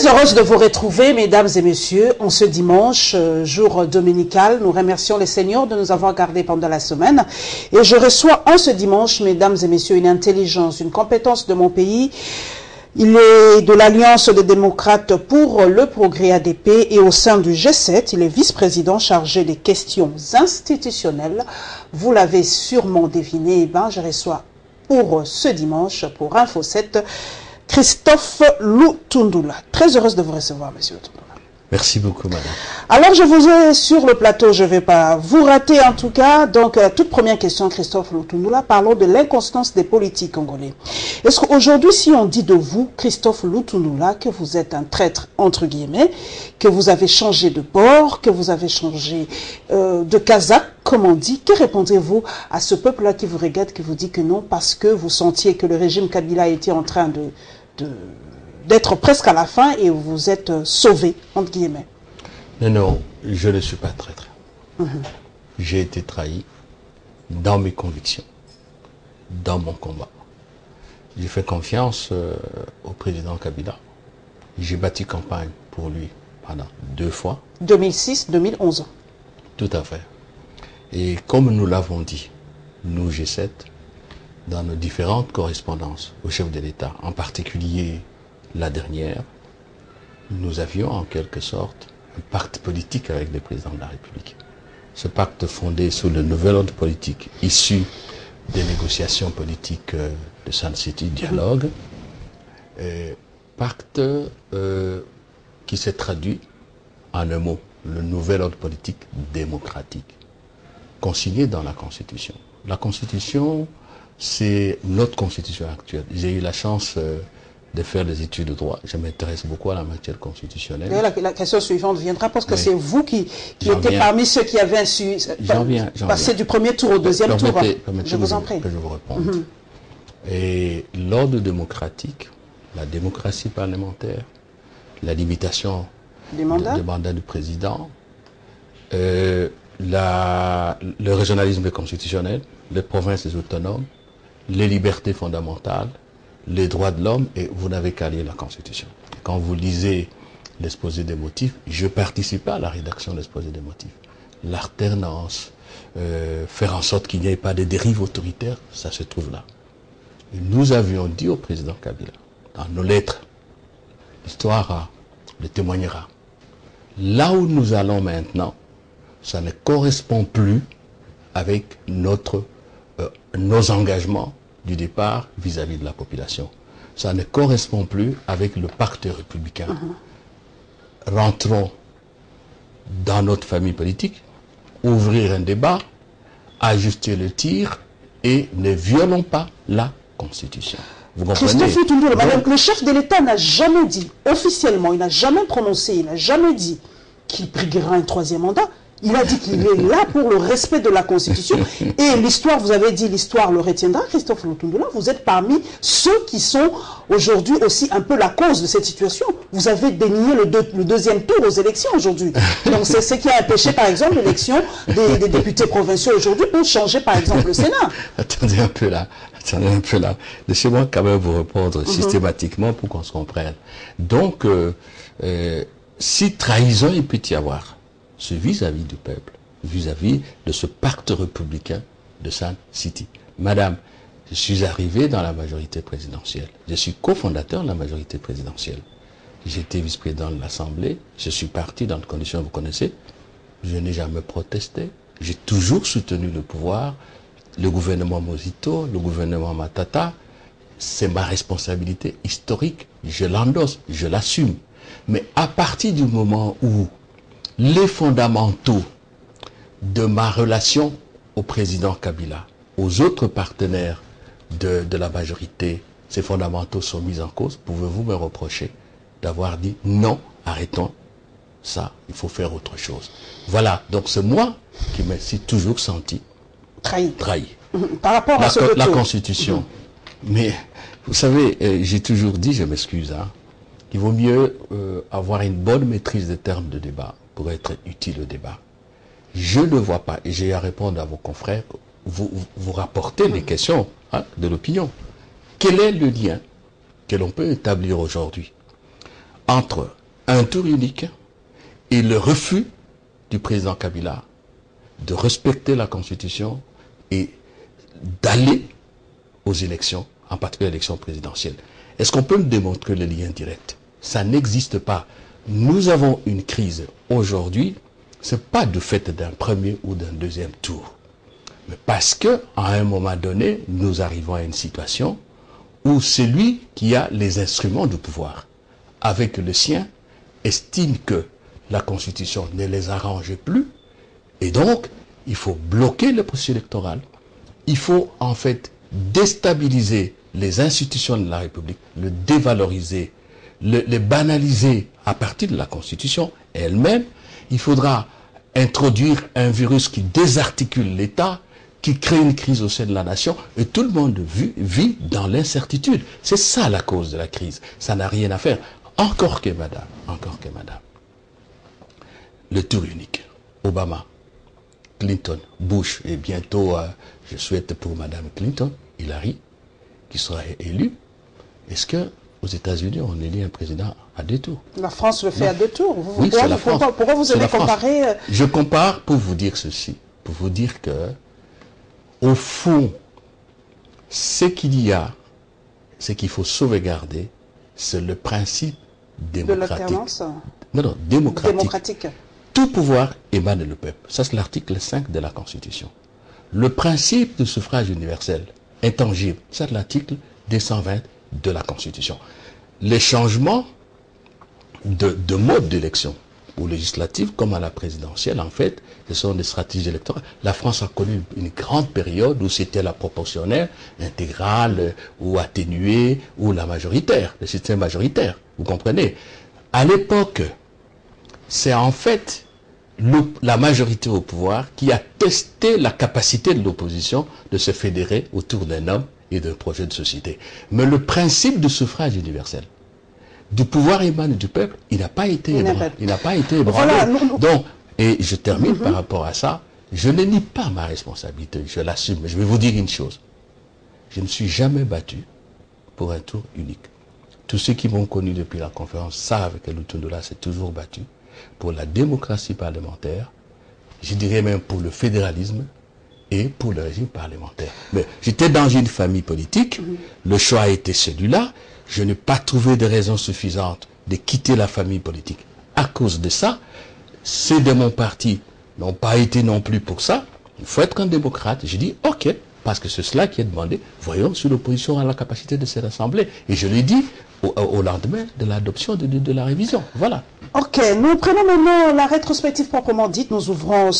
Très heureuse de vous retrouver, mesdames et messieurs, en ce dimanche, jour dominical. Nous remercions les seigneurs de nous avoir gardés pendant la semaine. Et je reçois en ce dimanche, mesdames et messieurs, une intelligence, une compétence de mon pays. Il est de l'Alliance des démocrates pour le progrès ADP et au sein du G7, il est vice-président chargé des questions institutionnelles. Vous l'avez sûrement deviné, je reçois pour ce dimanche, pour Info 7, Christophe Lutundula. Très heureuse de vous recevoir, monsieur Lutundula. Merci beaucoup, madame. Alors, je vous ai sur le plateau, je ne vais pas vous rater en tout cas. Donc, toute première question, Christophe Lutundula, parlons de l'inconstance des politiques congolais. Est-ce qu'aujourd'hui, si on dit de vous, Christophe Lutundula, que vous êtes un traître, entre guillemets, que vous avez changé de bord, que vous avez changé de casaque, comme on dit, que répondrez-vous à ce peuple-là qui vous regarde, qui vous dit que non, parce que vous sentiez que le régime Kabila était en train d'être presque à la fin et vous êtes sauvé, entre guillemets? Non, je ne suis pas traître. J'ai été trahi dans mes convictions, dans mon combat. J'ai fait confiance au président Kabila. J'ai bâti campagne pour lui pendant 2 fois. 2006, 2011. Tout à fait. Et comme nous l'avons dit, nous G7, dans nos différentes correspondances au chef de l'État, en particulier la dernière, nous avions en quelque sorte un pacte politique avec le président de la République. Ce pacte fondé sur le nouvel ordre politique issu des négociations politiques de Sun City Dialogue, pacte qui s'est traduit en un mot, le nouvel ordre politique démocratique, consigné dans la Constitution. La Constitution, c'est notre Constitution actuelle. J'ai eu la chance de faire des études de droit. Je m'intéresse beaucoup à la matière constitutionnelle. La question suivante viendra parce que c'est vous qui étiez parmi ceux qui avaient su passer du premier tour au deuxième tour. Je vous en prie. Que je vous réponde. Et l'ordre démocratique, la démocratie parlementaire, la limitation des mandats du président, le régionalisme constitutionnel, les provinces autonomes, les libertés fondamentales, les droits de l'homme, et vous n'avez qu'à lire la Constitution. Quand vous lisez l'exposé des motifs, je participais à la rédaction de l'exposé des motifs. L'alternance, faire en sorte qu'il n'y ait pas de dérive autoritaire, ça se trouve là. Et nous avions dit au président Kabila, dans nos lettres, l'histoire le témoignera. Là où nous allons maintenant, ça ne correspond plus avec nos engagements du départ vis-à-vis de la population. Ça ne correspond plus avec le pacte républicain. Rentrons dans notre famille politique, ouvrir un débat, ajuster le tir et ne violons pas la Constitution. Vous comprenez? Christophe Lutundula, madame, le chef de l'État n'a jamais dit, officiellement, il n'a jamais prononcé, il n'a jamais dit qu'il briguera un 3e mandat. Il a dit qu'il est là pour le respect de la Constitution. Et l'histoire, vous avez dit, l'histoire le retiendra, Christophe Lutundula. Vous êtes parmi ceux qui sont aujourd'hui aussi un peu la cause de cette situation. Vous avez dénié le deuxième tour aux élections aujourd'hui. Donc c'est ce qui a empêché, par exemple, l'élection des députés provinciaux aujourd'hui pour changer, par exemple, le Sénat. Attendez un peu là. Laissez-moi quand même vous répondre systématiquement pour qu'on se comprenne. Donc, si trahison il peut y avoir, c'est vis-à-vis du peuple, vis-à-vis de ce pacte républicain de Sun City. Madame, je suis arrivé dans la majorité présidentielle. Je suis cofondateur de la majorité présidentielle. J'étais vice-président de l'Assemblée. Je suis parti dans des conditions que vous connaissez. Je n'ai jamais protesté. J'ai toujours soutenu le pouvoir, le gouvernement Mosito, le gouvernement Matata. C'est ma responsabilité historique. Je l'endosse, je l'assume. Mais à partir du moment où les fondamentaux de ma relation au président Kabila, aux autres partenaires de la majorité, ces fondamentaux sont mis en cause, pouvez-vous me reprocher d'avoir dit non, arrêtons ça, il faut faire autre chose. Voilà, donc c'est moi qui me suis toujours senti trahi. Par rapport à la Constitution. Mais vous savez, j'ai toujours dit, je m'excuse, il vaut mieux avoir une bonne maîtrise des termes de débat pour être utile au débat. Je ne vois pas, et j'ai à répondre à vos confrères, vous rapportez les questions de l'opinion. Quel est le lien que l'on peut établir aujourd'hui entre un tour unique et le refus du président Kabila de respecter la Constitution et d'aller aux élections, en particulier l'élection présidentielle. Est-ce qu'on peut me démontrer le lien direct? Ça n'existe pas. Nous avons une crise aujourd'hui, ce n'est pas du fait d'un premier ou d'un deuxième tour, mais parce qu'à un moment donné, nous arrivons à une situation où celui qui a les instruments de pouvoir, avec le sien, estime que la Constitution ne les arrange plus, et donc il faut bloquer le processus électoral, il faut en fait déstabiliser les institutions de la République, le dévaloriser, le banaliser à partir de la Constitution elle-même. Il faudra introduire un virus qui désarticule l'État, qui crée une crise au sein de la nation, et tout le monde vit dans l'incertitude. C'est ça la cause de la crise. Ça n'a rien à faire. Encore que madame, le tour unique, Obama, Clinton, Bush, et bientôt, je souhaite pour madame Clinton, Hillary, qui sera élue. Est-ce que aux États-Unis, on élit un président à 2 tours? La France le fait à 2 tours. Oui, c'est la France. Pourquoi vous avez comparé? Je compare pour vous dire ceci, pour vous dire que, au fond, ce qu'il faut sauvegarder, c'est le principe démocratique. De l'alternance? Non, démocratique. Démocratique. Tout pouvoir émane du peuple. Ça, c'est l'article 5 de la Constitution. Le principe du suffrage universel, intangible, c'est l'article 220 de la Constitution. Les changements de mode d'élection, aux législatives comme à la présidentielle, en fait, ce sont des stratégies électorales. La France a connu une grande période où c'était la proportionnelle, intégrale, ou atténuée, ou la majoritaire, le système majoritaire. Vous comprenez? À l'époque, c'est en fait la majorité au pouvoir qui a testé la capacité de l'opposition de se fédérer autour d'un homme et d'un projet de société. Mais le principe du suffrage universel, du pouvoir émane du peuple, il n'a pas été ébranlé. Voilà, Donc, et je termine par rapport à ça, je ne nie pas ma responsabilité, je l'assume. Mais je vais vous dire une chose. Je ne suis jamais battu pour un tour unique. Tous ceux qui m'ont connu depuis la conférence savent que Lutundula s'est toujours battu pour la démocratie parlementaire, je dirais même pour le fédéralisme et pour le régime parlementaire. Mais j'étais dans une famille politique, le choix a été celui-là, je n'ai pas trouvé de raison suffisante de quitter la famille politique. À cause de ça, ceux de mon parti n'ont pas été non plus pour ça. Il faut être un démocrate. J'ai dit, ok, parce que c'est cela qui est demandé. Voyons si l'opposition a la capacité de se rassembler. Et je l'ai dit au lendemain de l'adoption de la révision. Voilà. Ok, nous prenons maintenant la rétrospective proprement dite. Nous ouvrons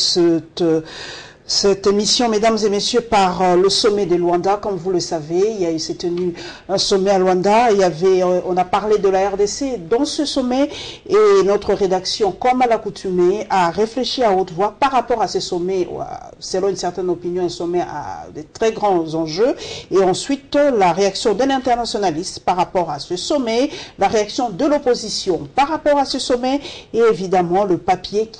cette émission, mesdames et messieurs, par le sommet de Luanda. Comme vous le savez, il s'est tenu un sommet à Luanda. On a parlé de la RDC dans ce sommet et notre rédaction, comme à l'accoutumée, a réfléchi à haute voix par rapport à ces sommets. Selon une certaine opinion, un sommet a de très grands enjeux. Et ensuite, la réaction d'un internationaliste par rapport à ce sommet, la réaction de l'opposition par rapport à ce sommet et évidemment le papier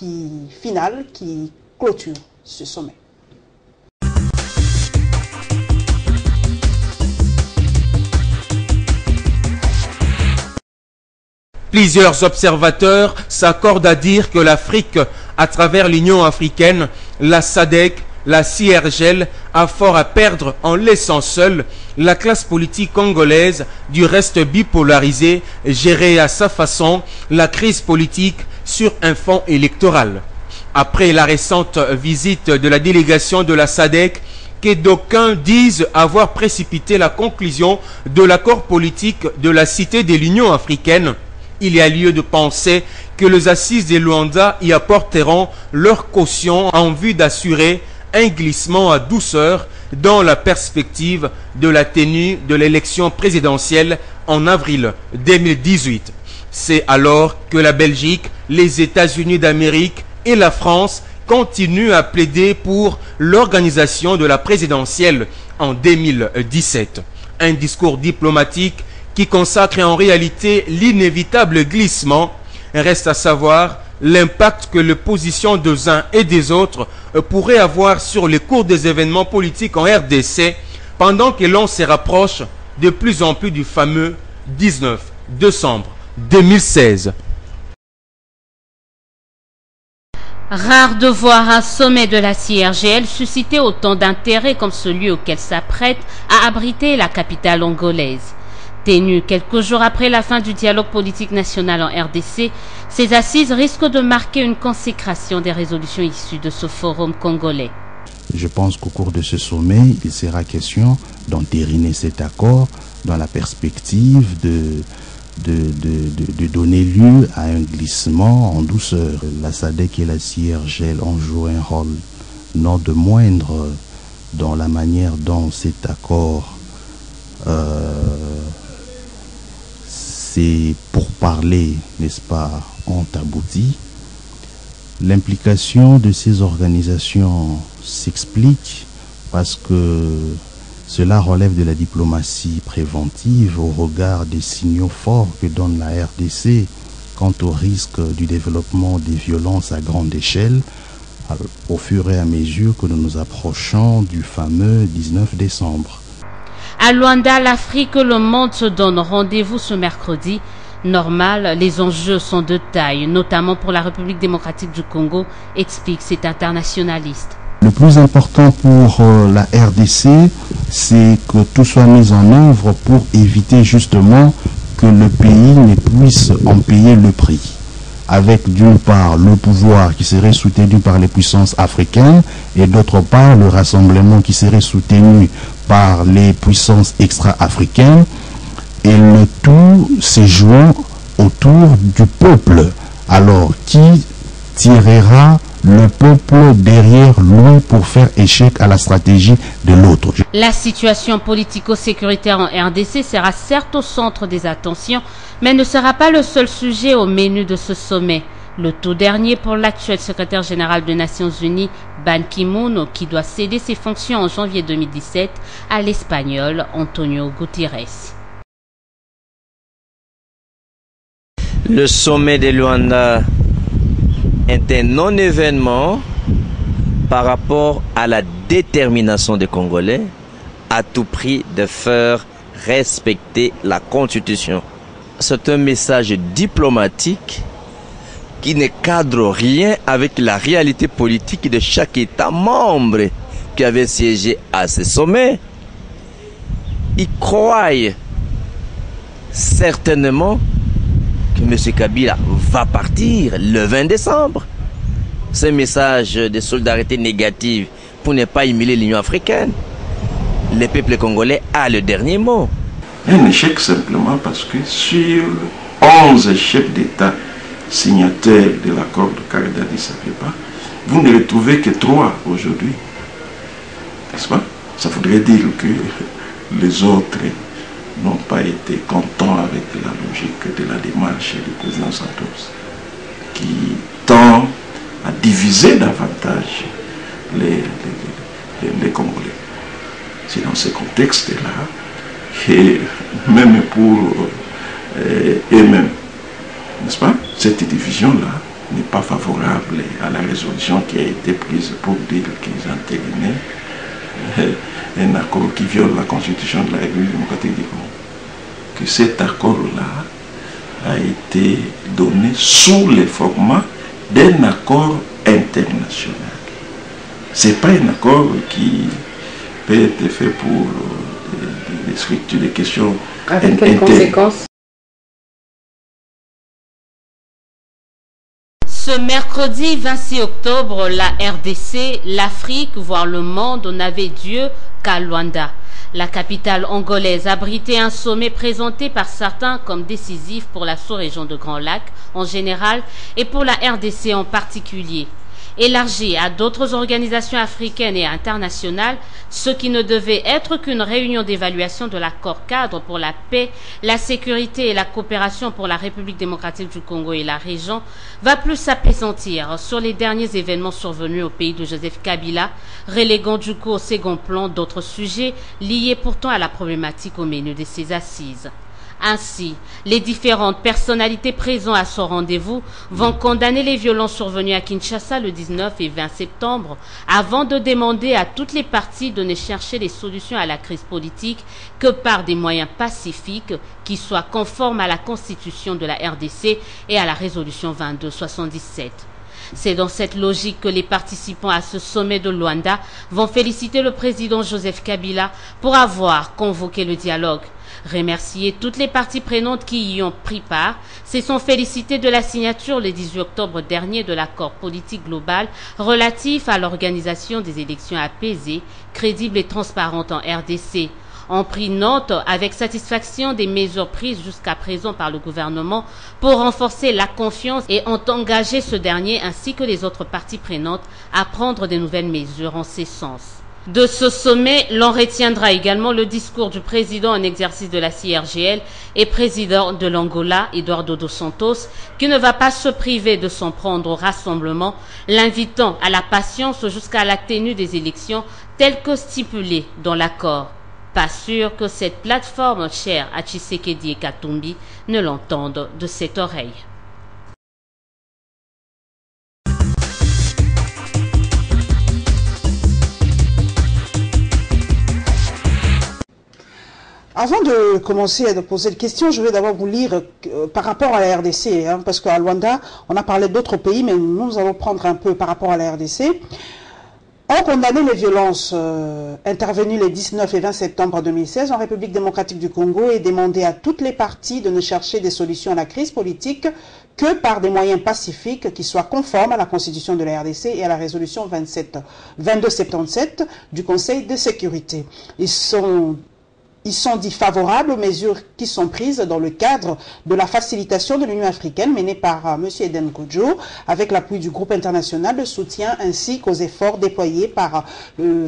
final qui clôture ce sommet. Plusieurs observateurs s'accordent à dire que l'Afrique, à travers l'Union africaine, la SADC, la CIRGL, a fort à perdre en laissant seule la classe politique congolaise, du reste bipolarisée, gérer à sa façon la crise politique sur un fond électoral. Après la récente visite de la délégation de la SADC, que d'aucuns disent avoir précipité la conclusion de l'accord politique de la Cité de l'Union africaine, il y a lieu de penser que les assises de Luanda y apporteront leur caution en vue d'assurer un glissement à douceur dans la perspective de la tenue de l'élection présidentielle en avril 2018. C'est alors que la Belgique, les États-Unis d'Amérique et la France continuent à plaider pour l'organisation de la présidentielle en 2017. Un discours diplomatique qui consacre en réalité l'inévitable glissement. Reste à savoir l'impact que les positions des uns et des autres pourraient avoir sur le cours des événements politiques en RDC pendant que l'on se rapproche de plus en plus du fameux 19 décembre 2016. Rare de voir un sommet de la CIRGL susciter autant d'intérêt comme celui auquel s'apprête à abriter la capitale angolaise. Tenu quelques jours après la fin du dialogue politique national en RDC, ces assises risquent de marquer une consécration des résolutions issues de ce forum congolais. Je pense qu'au cours de ce sommet, il sera question d'entériner cet accord dans la perspective de donner lieu à un glissement en douceur. La SADC et la CIRGL ont joué un rôle non de moindre dans la manière dont cet accord c'est pour parler, n'est-ce pas, ont abouti. L'implication de ces organisations s'explique parce que cela relève de la diplomatie préventive au regard des signaux forts que donne la RDC quant au risque du développement des violences à grande échelle au fur et à mesure que nous nous approchons du fameux 19 décembre. À Luanda, l'Afrique, le monde se donne rendez-vous ce mercredi. Normal, les enjeux sont de taille, notamment pour la République démocratique du Congo, explique cet internationaliste. Le plus important pour la RDC, c'est que tout soit mis en œuvre pour éviter justement que le pays ne puisse en payer le prix. Avec d'une part le pouvoir qui serait soutenu par les puissances africaines et d'autre part le rassemblement qui serait soutenu par les puissances extra-africaines, et le tout se jouant autour du peuple. Alors qui tirera le peuple derrière lui pour faire échec à la stratégie de l'autre? La situation politico-sécuritaire en RDC sera certes au centre des attentions, mais ne sera pas le seul sujet au menu de ce sommet. Le tout dernier pour l'actuel secrétaire général des Nations Unies, Ban Ki-moon, qui doit céder ses fonctions en janvier 2017 à l'Espagnol Antonio Guterres. Le sommet de Luanda est un non-événement par rapport à la détermination des Congolais à tout prix de faire respecter la Constitution. C'est un message diplomatique qui ne cadre rien avec la réalité politique de chaque État membre qui avait siégé à ce sommet. Ils croient certainement que M. Kabila va partir le 20 décembre. Ce message de solidarité négative pour ne pas humilier l'Union africaine. Le peuple congolais a le dernier mot. Un échec simplement parce que sur 11 chefs d'État signataires de l'accord de Karidadi Abeba, vous ne retrouvez que 3 aujourd'hui. N'est-ce pas? Ça voudrait dire que les autres n'ont pas été contents avec la logique de la démarche du président Santos, qui tend à diviser davantage les Congolais. C'est dans ce contexte-là, et même pour eux-mêmes, n'est-ce pas, cette division-là n'est pas favorable à la résolution qui a été prise pour dire qu'ils entérinaient un accord qui viole la constitution de la République démocratique du Congo. Que cet accord-là a été donné sous le format d'un accord international. Ce n'est pas un accord qui peut être fait pour des structures, des questions. Avec quelles conséquences? Ce mercredi 26 octobre, la RDC, l'Afrique, voire le monde n'avait Dieu qu'à Luanda. La capitale angolaise abritait un sommet présenté par certains comme décisif pour la sous-région de Grand Lac en général et pour la RDC en particulier. Élargi à d'autres organisations africaines et internationales, ce qui ne devait être qu'une réunion d'évaluation de l'accord cadre pour la paix, la sécurité et la coopération pour la République démocratique du Congo et la région, va plus s'apaisantir sur les derniers événements survenus au pays de Joseph Kabila, reléguant du coup au second plan d'autres sujets liés pourtant à la problématique au menu de ces assises. Ainsi, les différentes personnalités présentes à ce rendez-vous vont condamner les violences survenues à Kinshasa le 19 et 20 septembre avant de demander à toutes les parties de ne chercher les solutions à la crise politique que par des moyens pacifiques qui soient conformes à la constitution de la RDC et à la résolution 2277. C'est dans cette logique que les participants à ce sommet de Luanda vont féliciter le président Joseph Kabila pour avoir convoqué le dialogue. Remercier toutes les parties prenantes qui y ont pris part, se sont félicités de la signature le 18 octobre dernier de l'accord politique global relatif à l'organisation des élections apaisées, crédibles et transparentes en RDC. Ont pris note avec satisfaction des mesures prises jusqu'à présent par le gouvernement pour renforcer la confiance et ont engagé ce dernier ainsi que les autres parties prenantes à prendre de nouvelles mesures en ce sens. De ce sommet, l'on retiendra également le discours du président en exercice de la CIRGL et président de l'Angola, Eduardo dos Santos, qui ne va pas se priver de s'en prendre au rassemblement, l'invitant à la patience jusqu'à la tenue des élections telles que stipulées dans l'accord. Pas sûr que cette plateforme chère à Tshisekedi et Katumbi ne l'entende de cette oreille. Avant de commencer à poser des questions, je vais d'abord vous lire par rapport à la RDC, parce qu'à Luanda, on a parlé d'autres pays, mais nous allons prendre un peu par rapport à la RDC. On condamné les violences intervenues les 19 et 20 septembre 2016 en République démocratique du Congo et demandé à toutes les parties de ne chercher des solutions à la crise politique que par des moyens pacifiques qui soient conformes à la Constitution de la RDC et à la résolution 2277 du Conseil de sécurité. Ils sont dits favorables aux mesures qui sont prises dans le cadre de la facilitation de l'Union africaine menée par M. Eden Kojo avec l'appui du groupe international de soutien ainsi qu'aux efforts déployés par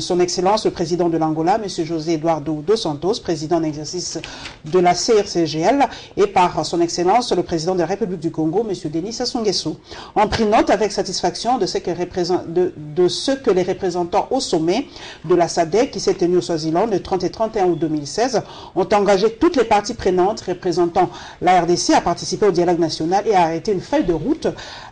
son Excellence le président de l'Angola, M. José Eduardo dos Santos, président en exercice de la CIRGL, et par son Excellence le président de la République du Congo, M. Denis Sassou Nguesso. On prit note avec satisfaction de ce que les représentants au sommet de la SADC qui s'est tenu au Swaziland le 30 et 31 août 2016 ont engagé toutes les parties prenantes représentant la RDC à participer au dialogue national et à arrêter une feuille de route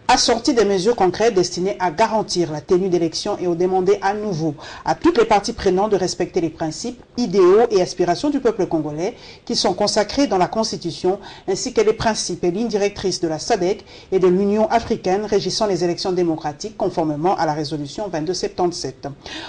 assortie des mesures concrètes destinées à garantir la tenue d'élections et au demander à nouveau à toutes les parties prenantes de respecter les principes, idéaux et aspirations du peuple congolais qui sont consacrés dans la Constitution ainsi que les principes et lignes directrices de la SADC et de l'Union africaine régissant les élections démocratiques conformément à la résolution 2277.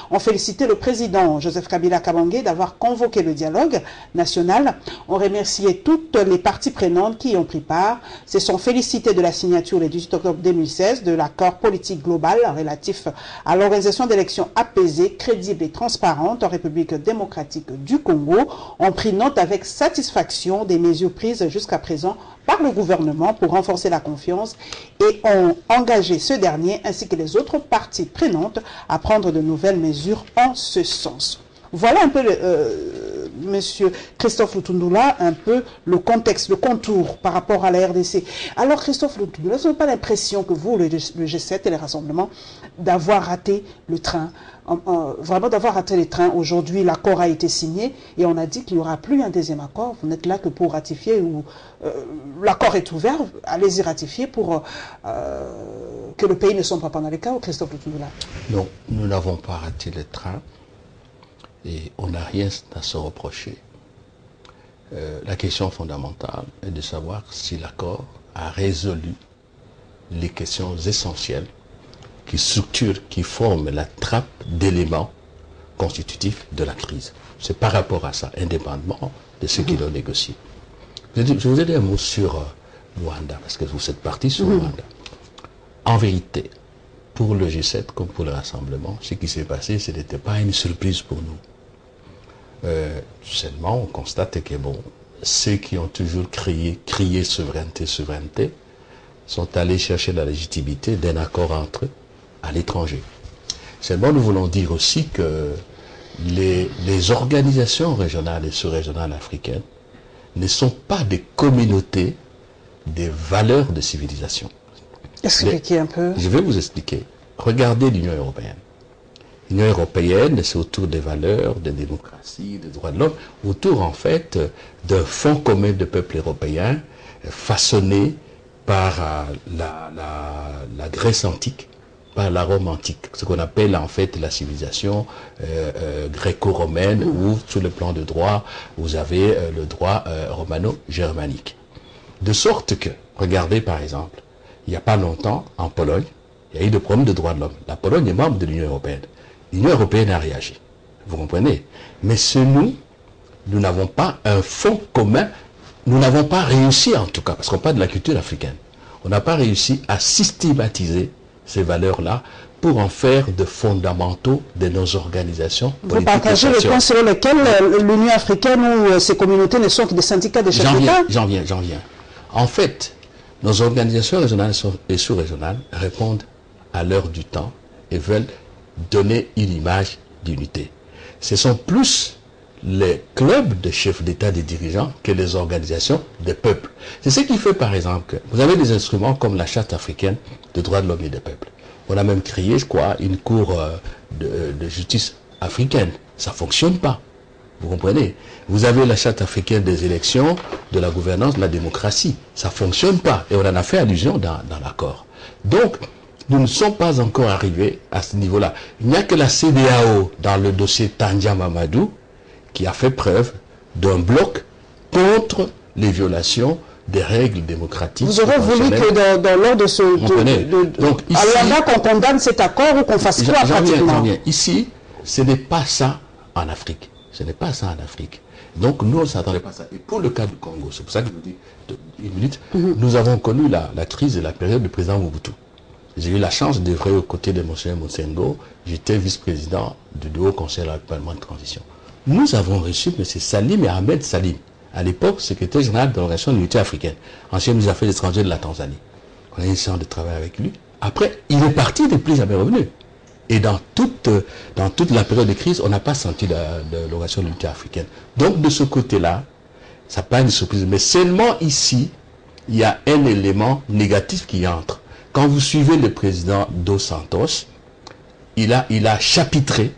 On félicitait le président Joseph Kabila Kabange d'avoir convoqué le dialogue national. On remerciait toutes les parties prenantes qui y ont pris part. Se sont félicités de la signature le 18 octobre 2016 de l'accord politique global relatif à l'organisation d'élections apaisées, crédibles et transparentes en République démocratique du Congo. On prit note avec satisfaction des mesures prises jusqu'à présent par le gouvernement pour renforcer la confiance et ont engagé ce dernier ainsi que les autres parties prenantes à prendre de nouvelles mesures en ce sens. Voilà un peu, Monsieur Christophe Lutundula, un peu le contexte, le contour par rapport à la RDC. Alors Christophe Lutundula, vous n'avez pas l'impression que vous, le G7 et les rassemblements, d'avoir raté le train, vraiment d'avoir raté le train. Aujourd'hui, l'accord a été signé et on a dit qu'il n'y aura plus un deuxième accord. Vous n'êtes là que pour ratifier ou l'accord est ouvert, allez-y ratifier pour que le pays ne sombre pas pendant les cas. Christophe Lutundula. Non, nous n'avons pas raté le train. Et on n'a rien à se reprocher. La question fondamentale est de savoir si l'accord a résolu les questions essentielles qui structurent, qui forment la trappe d'éléments constitutifs de la crise. C'est par rapport à ça, indépendamment de ce qu'ils ont négocié. Je vous ai dit un mot sur Luanda, parce que vous êtes parti sur Luanda. En vérité, pour le G7 comme pour le rassemblement, ce qui s'est passé, ce n'était pas une surprise pour nous. Seulement, on constate que bon, ceux qui ont toujours crié souveraineté, souveraineté, sont allés chercher la légitimité d'un accord entre eux à l'étranger. Seulement, nous voulons dire aussi que les organisations régionales et sous-régionales africaines ne sont pas des communautés des valeurs de civilisation. Expliquez un peu. Je vais vous expliquer. Regardez l'Union européenne. L'Union européenne, c'est autour des valeurs, de démocratie, des droits de l'homme, autour en fait d'un fonds commun de peuples européens façonné par la Grèce antique, par la Rome antique, ce qu'on appelle en fait la civilisation gréco-romaine, où sur le plan de droit, vous avez le droit romano-germanique. De sorte que, regardez par exemple, il n'y a pas longtemps, en Pologne, il y a eu des problèmes de droits de l'homme. La Pologne est membre de l'Union européenne. L'Union européenne a réagi. Vous comprenez? Mais nous n'avons pas un fonds commun. Nous n'avons pas réussi, en tout cas, parce qu'on parle de la culture africaine, on n'a pas réussi à systématiser ces valeurs-là pour en faire de fondamentaux de nos organisations politiques. Vous partagez le point selon lequel l'Union africaine ou ses communautés ne sont que des syndicats de chefs d'État? J'en viens. En fait, nos organisations régionales et sous-régionales répondent à l'heure du temps et veulent donner une image d'unité. Ce sont plus les clubs de chefs d'État, des dirigeants, que les organisations des peuples. C'est ce qui fait par exemple que vous avez des instruments comme la Charte africaine des droits de l'homme et des peuples. On a même créé, je crois, une cour de justice africaine. Ça ne fonctionne pas. Vous comprenez? Vous avez la Charte africaine des élections, de la gouvernance, de la démocratie. Ça ne fonctionne pas. Et on en a fait allusion dans l'accord. Donc, nous ne sommes pas encore arrivés à ce niveau-là. Il n'y a que la CEDEAO dans le dossier Tandja Mamadou qui a fait preuve d'un bloc contre les violations des règles démocratiques. Vous aurez voulu que dans l'ordre de ce... Donc, ici, à Luanda, qu'on condamne cet accord ou qu'on fasse quoi pratiquement? Ici, ce n'est pas ça en Afrique. Ce n'est pas ça en Afrique. Donc nous, on ne s'attendait pas à ça. Et pour le cas du Congo, c'est pour ça que je vous dis une minute, nous avons connu la crise et la période du président Mobutu. J'ai eu la chance d'œuvrer aux côtés de M. Motsengo. J'étais vice-président du Haut Conseil du Parlement de transition. Nous avons reçu M. Salim et Ahmed Salim, à l'époque secrétaire général de l'Organisation de l'Unité africaine, ancien ministre des Affaires étrangères de la Tanzanie. On a eu une séance de travail avec lui. Après, il est parti, il n'est plus jamais revenu. Et dans toute la période de crise, on n'a pas senti de l'Organisation de l'Unité africaine. Donc de ce côté-là, ça n'est pas une surprise. Mais seulement ici, il y a un élément négatif qui entre. Quand vous suivez le président Dos Santos, il a chapitré,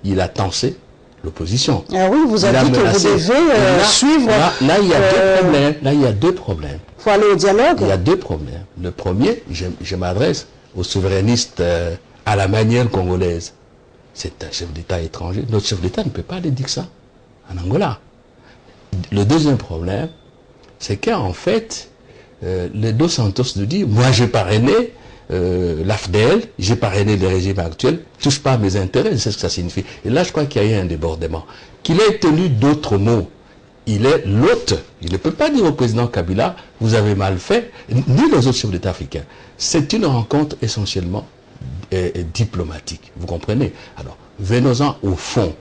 il a tensé l'opposition. Ah oui, vous avez dit que vous devez suivre... Là, il y a deux problèmes. Là, il y a deux problèmes. Il faut aller au dialogue. Il y a deux problèmes. Le premier, je m'adresse aux souverainistes à la manière congolaise. C'est un chef d'État étranger. Notre chef d'État ne peut pas aller dire ça en Angola. Le deuxième problème, c'est qu'en fait, le Dos Santos nous dit, moi j'ai parrainé l'AFDL, j'ai parrainé le régime actuel, touche pas à mes intérêts, c'est ce que ça signifie. Et là, je crois qu'il y a eu un débordement. Qu'il ait tenu d'autres mots, il est l'hôte. Il ne peut pas dire au président Kabila, vous avez mal fait, ni les autres chefs d'État africains. C'est une rencontre essentiellement diplomatique, vous comprenez? Alors, venons-en au fond.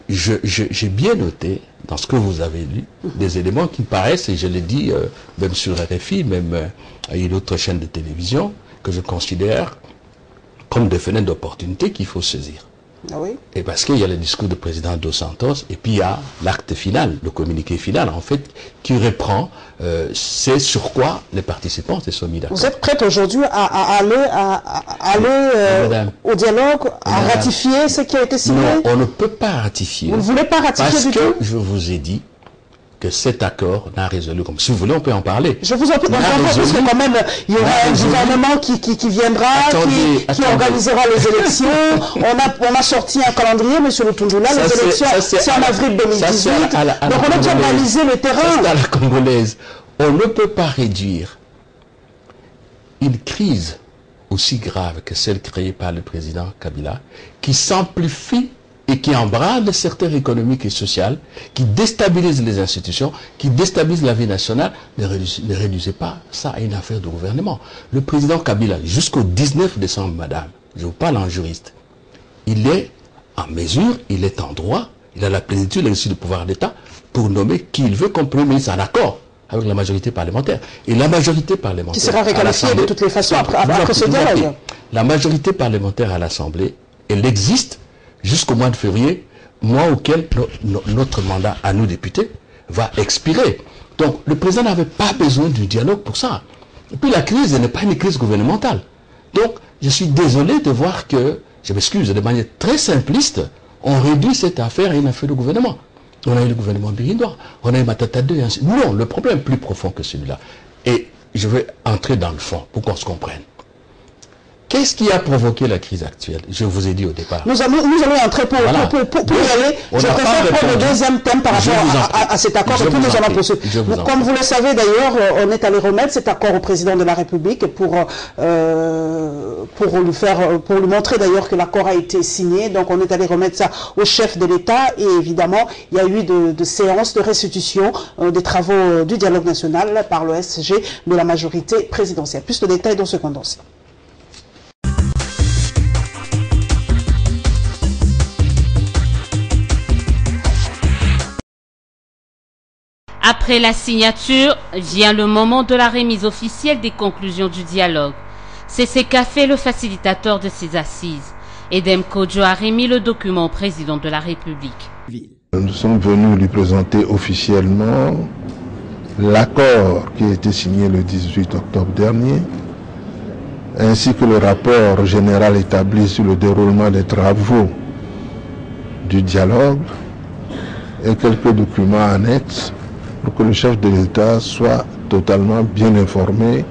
J'ai bien noté, dans ce que vous avez lu, des éléments qui me paraissent, et je l'ai dit même sur RFI, même à une autre chaîne de télévision, que je considère comme des fenêtres d'opportunité qu'il faut saisir. Ah oui. Et parce qu'il y a le discours du président Dos Santos, et puis il y a l'acte final, le communiqué final, en fait, qui reprend c'est sur quoi les participants se sont mis d'accord. Vous êtes prête aujourd'hui à aller au dialogue, à ratifier ce qui a été signé? Non, on ne peut pas ratifier. Vous ne voulez pas ratifier du tout? Parce que je vous ai dit que cet accord n'a résolu comme... Si vous voulez, on peut en parler. Je vous en prie, parce que quand même, il y aura un gouvernement qui viendra, qui organisera les élections. On a sorti un calendrier, monsieur Lutundula, les élections, c'est en avril 2018. Donc on a déjà balisé le terrain. C'est à la congolaise. On ne peut pas réduire une crise aussi grave que celle créée par le président Kabila, qui s'amplifie et qui embrase le secteur économique et social, qui déstabilise les institutions, qui déstabilise la vie nationale. Ne réduisez pas ça à une affaire de gouvernement. Le président Kabila, jusqu'au 19 décembre, madame, je vous parle en juriste, il est en mesure, il est en droit, il a la plénitude et aussi le pouvoir d'État pour nommer qui il veut comme premier ministre en accord avec la majorité parlementaire. Et la majorité parlementaire... Qui sera réqualifiée de toutes les façons après ce dialogue. La majorité parlementaire à l'Assemblée, elle existe jusqu'au mois de février, mois auquel notre mandat à nous députés va expirer. Donc le président n'avait pas besoin du dialogue pour ça. Et puis la crise n'est pas une crise gouvernementale. Donc je suis désolé de voir que je m'excuse, de manière très simpliste, on réduit cette affaire à une affaire de gouvernement. On a eu le gouvernement Birindois, on a eu Matata 2 et ainsi. Non, le problème est plus profond que celui-là. Et je vais entrer dans le fond pour qu'on se comprenne. Qu'est-ce qui a provoqué la crise actuelle? Je vous ai dit au départ. Nous allons entrer pour y aller. Je préfère prendre le deuxième thème par rapport à cet accord et puis nous allons poursuivre. Comme vous le savez d'ailleurs, on est allé remettre cet accord au président de la République pour lui montrer d'ailleurs que l'accord a été signé. Donc on est allé remettre ça au chef de l'État et évidemment il y a eu de séances de restitution des travaux du dialogue national par le SG de la majorité présidentielle. Plus de détails dans ce condensé. Après la signature, vient le moment de la remise officielle des conclusions du dialogue. C'est ce qu'a fait le facilitateur de ces assises. Edem Kodjo a remis le document au président de la République. Nous sommes venus lui présenter officiellement l'accord qui a été signé le 18 octobre dernier, ainsi que le rapport général établi sur le déroulement des travaux du dialogue et quelques documents annexes pour que le chef de l'État soit totalement bien informé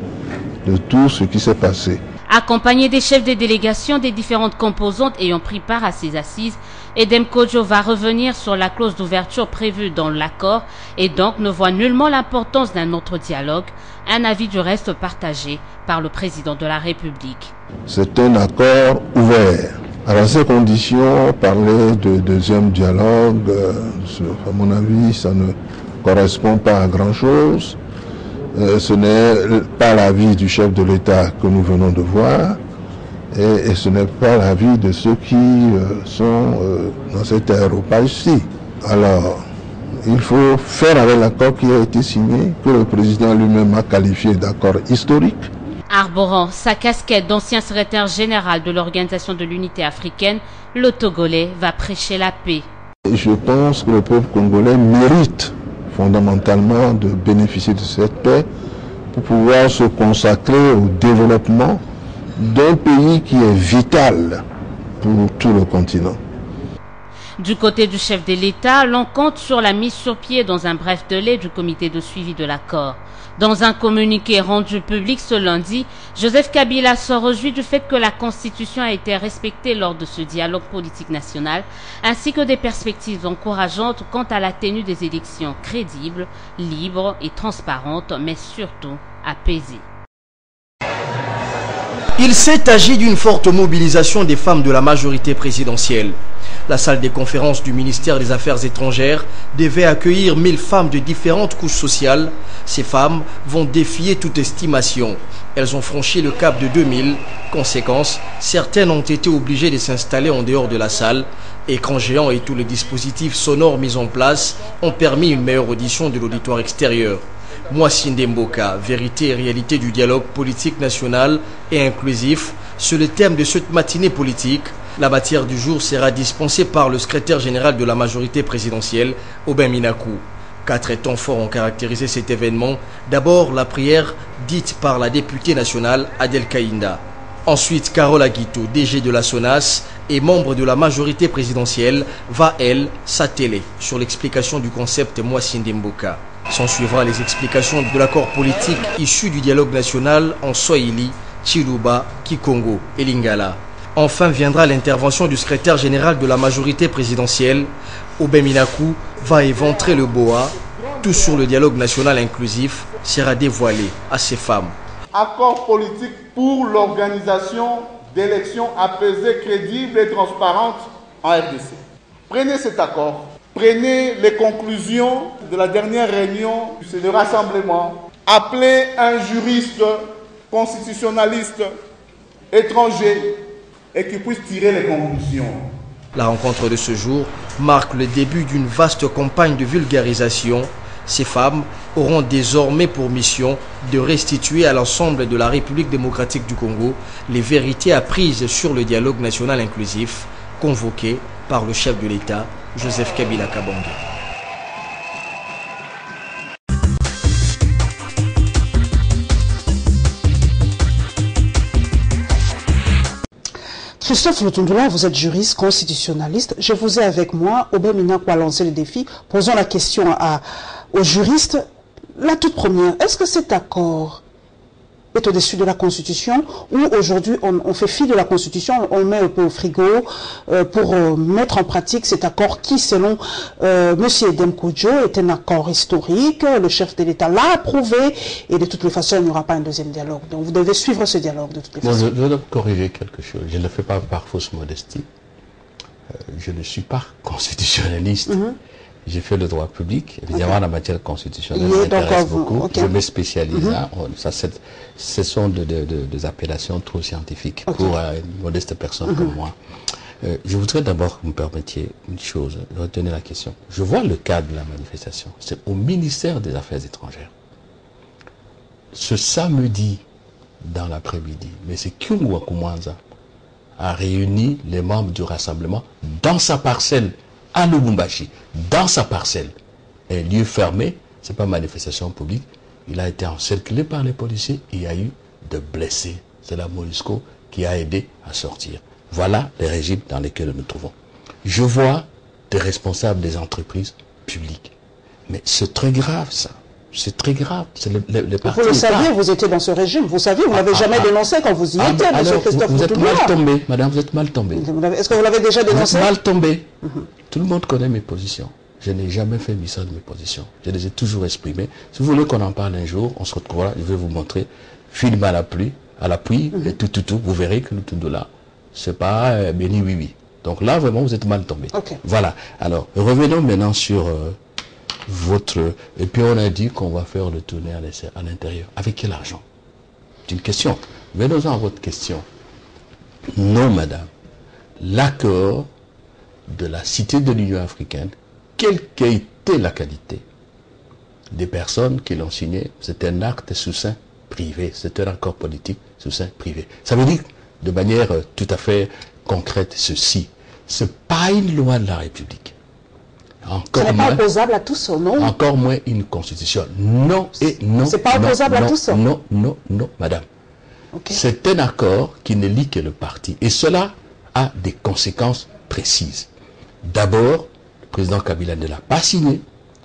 de tout ce qui s'est passé. Accompagné des chefs des délégations des différentes composantes ayant pris part à ces assises, Edem Kodjo va revenir sur la clause d'ouverture prévue dans l'accord et donc ne voit nullement l'importance d'un autre dialogue, un avis du reste partagé par le président de la République. C'est un accord ouvert. À ces conditions, parler de deuxième dialogue, à mon avis, ça ne correspond pas à grand-chose. Ce n'est pas l'avis du chef de l'État que nous venons de voir et ce n'est pas l'avis de ceux qui sont dans cet aéropage-ci. Alors, il faut faire avec l'accord qui a été signé, que le président lui-même a qualifié d'accord historique. Arborant sa casquette d'ancien secrétaire général de l'Organisation de l'Unité africaine, le Togolais va prêcher la paix. Je pense que le peuple congolais mérite fondamentalement de bénéficier de cette paix pour pouvoir se consacrer au développement d'un pays qui est vital pour tout le continent. Du côté du chef de l'État, l'on compte sur la mise sur pied dans un bref délai du comité de suivi de l'accord. Dans un communiqué rendu public ce lundi, Joseph Kabila se réjouit du fait que la Constitution a été respectée lors de ce dialogue politique national, ainsi que des perspectives encourageantes quant à la tenue des élections crédibles, libres et transparentes, mais surtout apaisées. Il s'est agi d'une forte mobilisation des femmes de la majorité présidentielle. La salle des conférences du ministère des Affaires étrangères devait accueillir 1000 femmes de différentes couches sociales. Ces femmes vont défier toute estimation. Elles ont franchi le cap de 2000. Conséquence, certaines ont été obligées de s'installer en dehors de la salle. Écran géant et tous les dispositifs sonores mis en place ont permis une meilleure audition de l'auditoire extérieur. Mwasinde Mboka, vérité et réalité du dialogue politique national et inclusif, sur le thème de cette matinée politique. La matière du jour sera dispensée par le secrétaire général de la majorité présidentielle, Aubin Minakou. 4 temps forts ont caractérisé cet événement. D'abord, la prière dite par la députée nationale Adel Kaïnda. Ensuite, Carole Aguito, DG de la SONAS et membre de la majorité présidentielle, va, elle, s'atteler sur l'explication du concept Mwasinde Mboka. S'en suivra les explications de l'accord politique issu du dialogue national en Swahili, Chiluba, Kikongo et Lingala. Enfin viendra l'intervention du secrétaire général de la majorité présidentielle. Aubin Minakou va éventrer le boa. Tout sur le dialogue national inclusif sera dévoilé à ces femmes. Accord politique pour l'organisation d'élections apaisées, crédibles et transparentes en RDC. Prenez cet accord, prenez les conclusions de la dernière réunion de rassemblement, appelez un juriste constitutionnaliste étranger et qui puisse tirer les conclusions. La rencontre de ce jour marque le début d'une vaste campagne de vulgarisation. Ces femmes auront désormais pour mission de restituer à l'ensemble de la République démocratique du Congo les vérités apprises sur le dialogue national inclusif convoqué par le chef de l'État, Joseph Kabila Kabange. Christophe Lutundula, vous êtes juriste constitutionnaliste. Je vous ai avec moi. Aubin Minakou a lancé le défi. Posons la question aux juristes. La toute première, est-ce que cet accord est au-dessus de la Constitution ou aujourd'hui on fait fi de la Constitution, on le met un peu au frigo pour mettre en pratique cet accord qui, selon M. Edem Kodjo, est un accord historique. Le chef de l'État l'a approuvé et de toutes les façons, il n'y aura pas un deuxième dialogue. Donc vous devez suivre ce dialogue de toutes les façons. Je dois corriger quelque chose. Je ne le fais pas par fausse modestie. Je ne suis pas constitutionnaliste. J'ai fait le droit public, évidemment, la matière constitutionnelle m'intéresse beaucoup. Je me spécialise. Ce sont des appellations trop scientifiques pour une modeste personne comme moi. Je voudrais d'abord que vous me permettiez une chose, retenez la question. Je vois le cadre de la manifestation. C'est au ministère des Affaires étrangères. Ce samedi, dans l'après-midi, M. Kyungu Wakumwanza a réuni les membres du rassemblement dans sa parcelle à Lubumbashi, dans sa parcelle, un lieu fermé, c'est pas manifestation publique, il a été encerclé par les policiers, il y a eu de blessés. C'est la MONUSCO qui a aidé à sortir. Voilà les régimes dans lesquels nous nous trouvons. Je vois des responsables des entreprises publiques. Mais c'est très grave ça. C'est très grave. Les vous le saviez, vous étiez dans ce régime. Vous saviez, vous n'avez jamais dénoncé quand vous y étiez, M. Christophe. Vous êtes mal tombé, madame, vous êtes mal tombé. Est-ce que vous l'avez déjà dénoncé? Vous êtes mal tombé. Tout le monde connaît mes positions. Je n'ai jamais fait missa de mes positions. Je les ai toujours exprimées. Si vous voulez qu'on en parle un jour, on se retrouvera, je vais vous montrer, film à l'appui, et tout, vous verrez que le tout de là, c'est pas béni oui. Donc là, vraiment, vous êtes mal tombé. Voilà. Alors, revenons maintenant sur votre... Et puis on a dit qu'on va faire le tournée à l'intérieur. Avec quel argent? C'est une question. Venons-en à votre question. Non, madame. L'accord de la Cité de l'Union africaine, quelle qu'ait été la qualité des personnes qui l'ont signé, c'est un acte sous seing privé. C'est un accord politique sous seing privé. Ça veut dire, de manière tout à fait concrète, ceci. C'est pas une loi de la République. Ce n'est pas opposable à tous, non? Encore moins une constitution. Non et non. C'est pas opposable à tous? Non, madame. C'est un accord qui ne lie que le parti. Et cela a des conséquences précises. D'abord, le président Kabila ne l'a pas signé.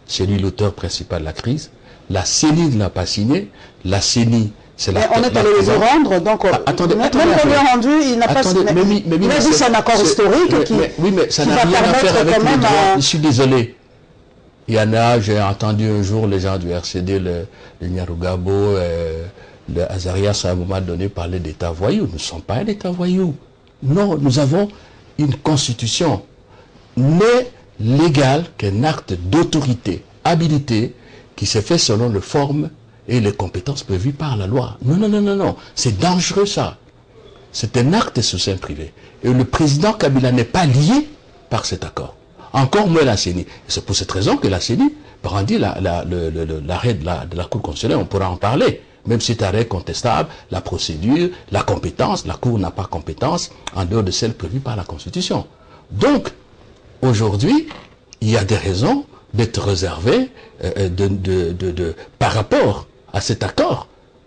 C'est lui l'auteur principal de la crise. La CENI ne l'a pas signé. La CENI, c'est la... on est allé les rendre, donc... Attendez, même qu'on l'a rendu, il n'a pas signé. Il a dit c'est un accord historique qui... Oui, mais ça n'a rien à faire avec le droit. Je suis désolé. Il y en a, j'ai entendu un jour les gens du RCD, le Nyarugabo, le Azarias, à un moment donné, parler d'État voyou. Nous ne sommes pas un État voyou. Non, nous avons une constitution, mais légale, qu'un acte d'autorité habilité qui s'est fait selon les formes et les compétences prévues par la loi. Non. C'est dangereux ça. C'est un acte sous seing privé. Et le président Kabila n'est pas lié par cet accord. Encore moins la CENI. C'est pour cette raison que la CENI brandit l'arrêt de la Cour constitutionnelle. On pourra en parler. Même si c'est arrêt contestable, la procédure, la compétence, la Cour n'a pas compétence en dehors de celle prévue par la Constitution. Donc, aujourd'hui, il y a des raisons d'être réservé par rapport à cet accord,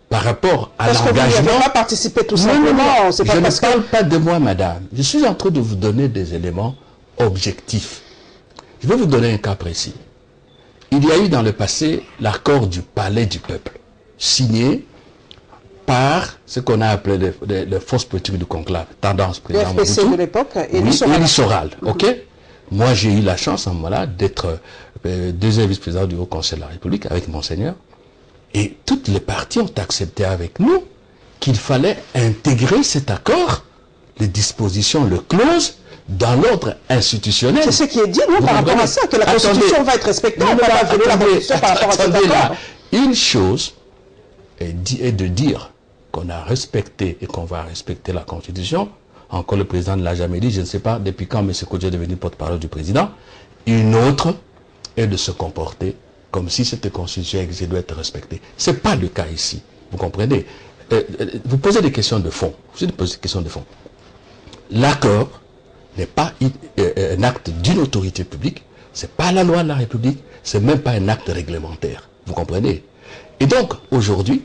par rapport à l'engagement. Parce que vous n'avez pas participé tout simplement. Je ne parle pas de moi, madame. Je suis en train de vous donner des éléments objectifs. Je vais vous donner un cas précis. Il y a eu dans le passé l'accord du Palais du Peuple, signé par ce qu'on a appelé les forces politiques du conclave, tendance président Mobutu, de l'époque, et Lissoral. Moi, j'ai eu la chance, à ce moment-là, d'être deuxième vice-président du Haut Conseil de la République avec Monseigneur. Et toutes les parties ont accepté avec nous qu'il fallait intégrer cet accord, les dispositions, le clause, dans l'ordre institutionnel. C'est ce qui est dit, non, par rapport à ça, que la Constitution va être respectée, on ne va pas violer la Constitution par rapport à cet accord. Une chose est de dire qu'on a respecté et qu'on va respecter la Constitution. Encore le président ne l'a jamais dit, je ne sais pas depuis quand M. Kodjo est devenu porte-parole du président. Une autre est de se comporter comme si cette constitution doit être respectée. Ce n'est pas le cas ici, vous comprenez. Vous posez des questions de fond. L'accord n'est pas un acte d'une autorité publique, ce n'est pas la loi de la République, ce n'est même pas un acte réglementaire, vous comprenez. Et donc, aujourd'hui,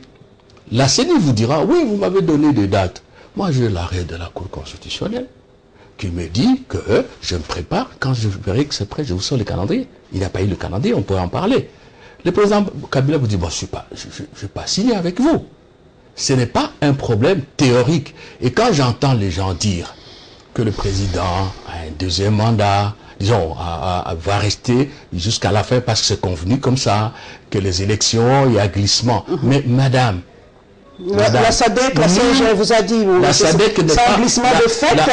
la CENI vous dira, oui, vous m'avez donné des dates. Moi, j'ai l'arrêt de la Cour constitutionnelle. qui me dit que je me prépare, quand je verrai que c'est prêt, je vous sors le calendrier. Il n'a pas eu le calendrier, on pourrait en parler. Le président Kabila vous dit, bon, je ne vais pas signer avec vous. Ce n'est pas un problème théorique. Et quand j'entends les gens dire que le président a un deuxième mandat, disons, va rester jusqu'à la fin parce que c'est convenu comme ça, que les élections, il y a glissement. Mais madame, la SADC, la CNG vous a dit, la SADC n'est pas,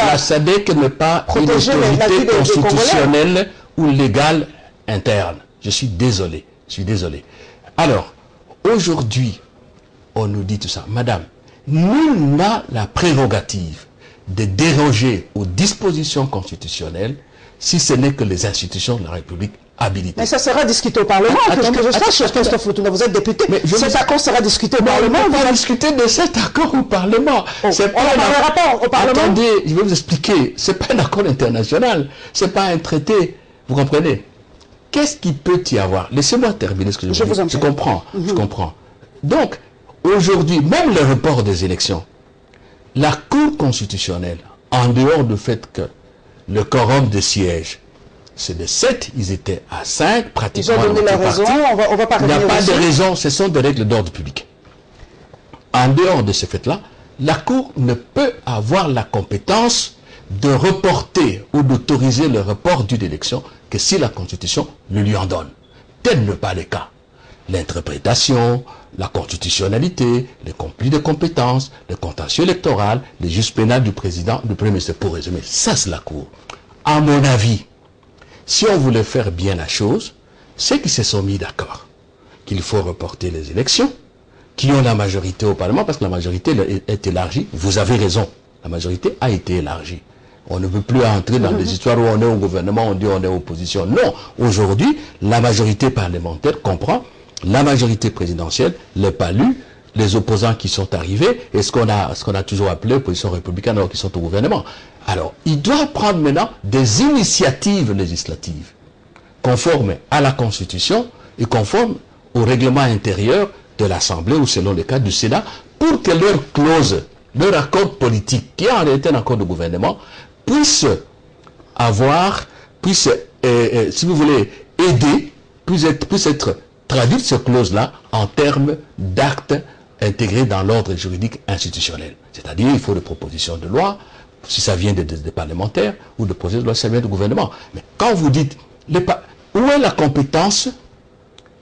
la SADC n'est pas une autorité constitutionnelle ou légale interne. Je suis désolé. Alors, aujourd'hui, on nous dit tout ça. Madame, nul n'a la prérogative de déroger aux dispositions constitutionnelles si ce n'est que les institutions de la République habilitées. Mais ça sera discuté au Parlement. Que je sache, Christophe Lutunda, vous êtes député. Cet accord sera discuté au Parlement. On va discuter de cet accord au Parlement. On n'en parlera pas au Parlement. Attendez, je vais vous expliquer. Ce n'est pas un accord international. Ce n'est pas un traité. Vous comprenez? Qu'est-ce qu'il peut y avoir? Laissez-moi terminer ce que je vous dis. Je comprends. Je comprends. Donc, aujourd'hui, même le report des élections, la Cour constitutionnelle, en dehors du fait que le quorum de sièges, c'est de 7, ils étaient à 5, pratiquement. Ils ont donné la raison, on va pas il n'y a pas de raison, ce sont des règles d'ordre public. En dehors de ce fait-là, la Cour ne peut avoir la compétence de reporter ou d'autoriser le report d'une élection que si la Constitution le lui en donne. Tel n'est pas le cas. L'interprétation, la constitutionnalité, les conflits de compétences, le contentieux électoral, les juges pénals du président, du Premier ministre, pour résumer, ça c'est la Cour. À mon avis, si on voulait faire bien la chose, c'est qu'ils se sont mis d'accord qu'il faut reporter les élections, qui ont la majorité au Parlement, parce que la majorité est élargie. Vous avez raison, la majorité a été élargie. On ne veut plus entrer dans des histoires où on est au gouvernement, on dit on est opposition. Non, aujourd'hui, la majorité parlementaire comprend la majorité présidentielle, les palus, les opposants qui sont arrivés, et ce qu'on a toujours appelé opposition républicaine alors qu'ils sont au gouvernement. Alors, il doit prendre maintenant des initiatives législatives conformes à la Constitution et conformes au règlement intérieur de l'Assemblée ou selon le cas du Sénat pour que leur clause, leur accord politique, qui est en réalité un accord de gouvernement, puisse si vous voulez, aider, puisse être traduite cette clause-là en termes d'actes intégrés dans l'ordre juridique institutionnel. C'est-à-dire, il faut des propositions de loi, si ça vient des parlementaires, ou de projets de loi, si ça vient du gouvernement. Mais quand vous dites, où est la compétence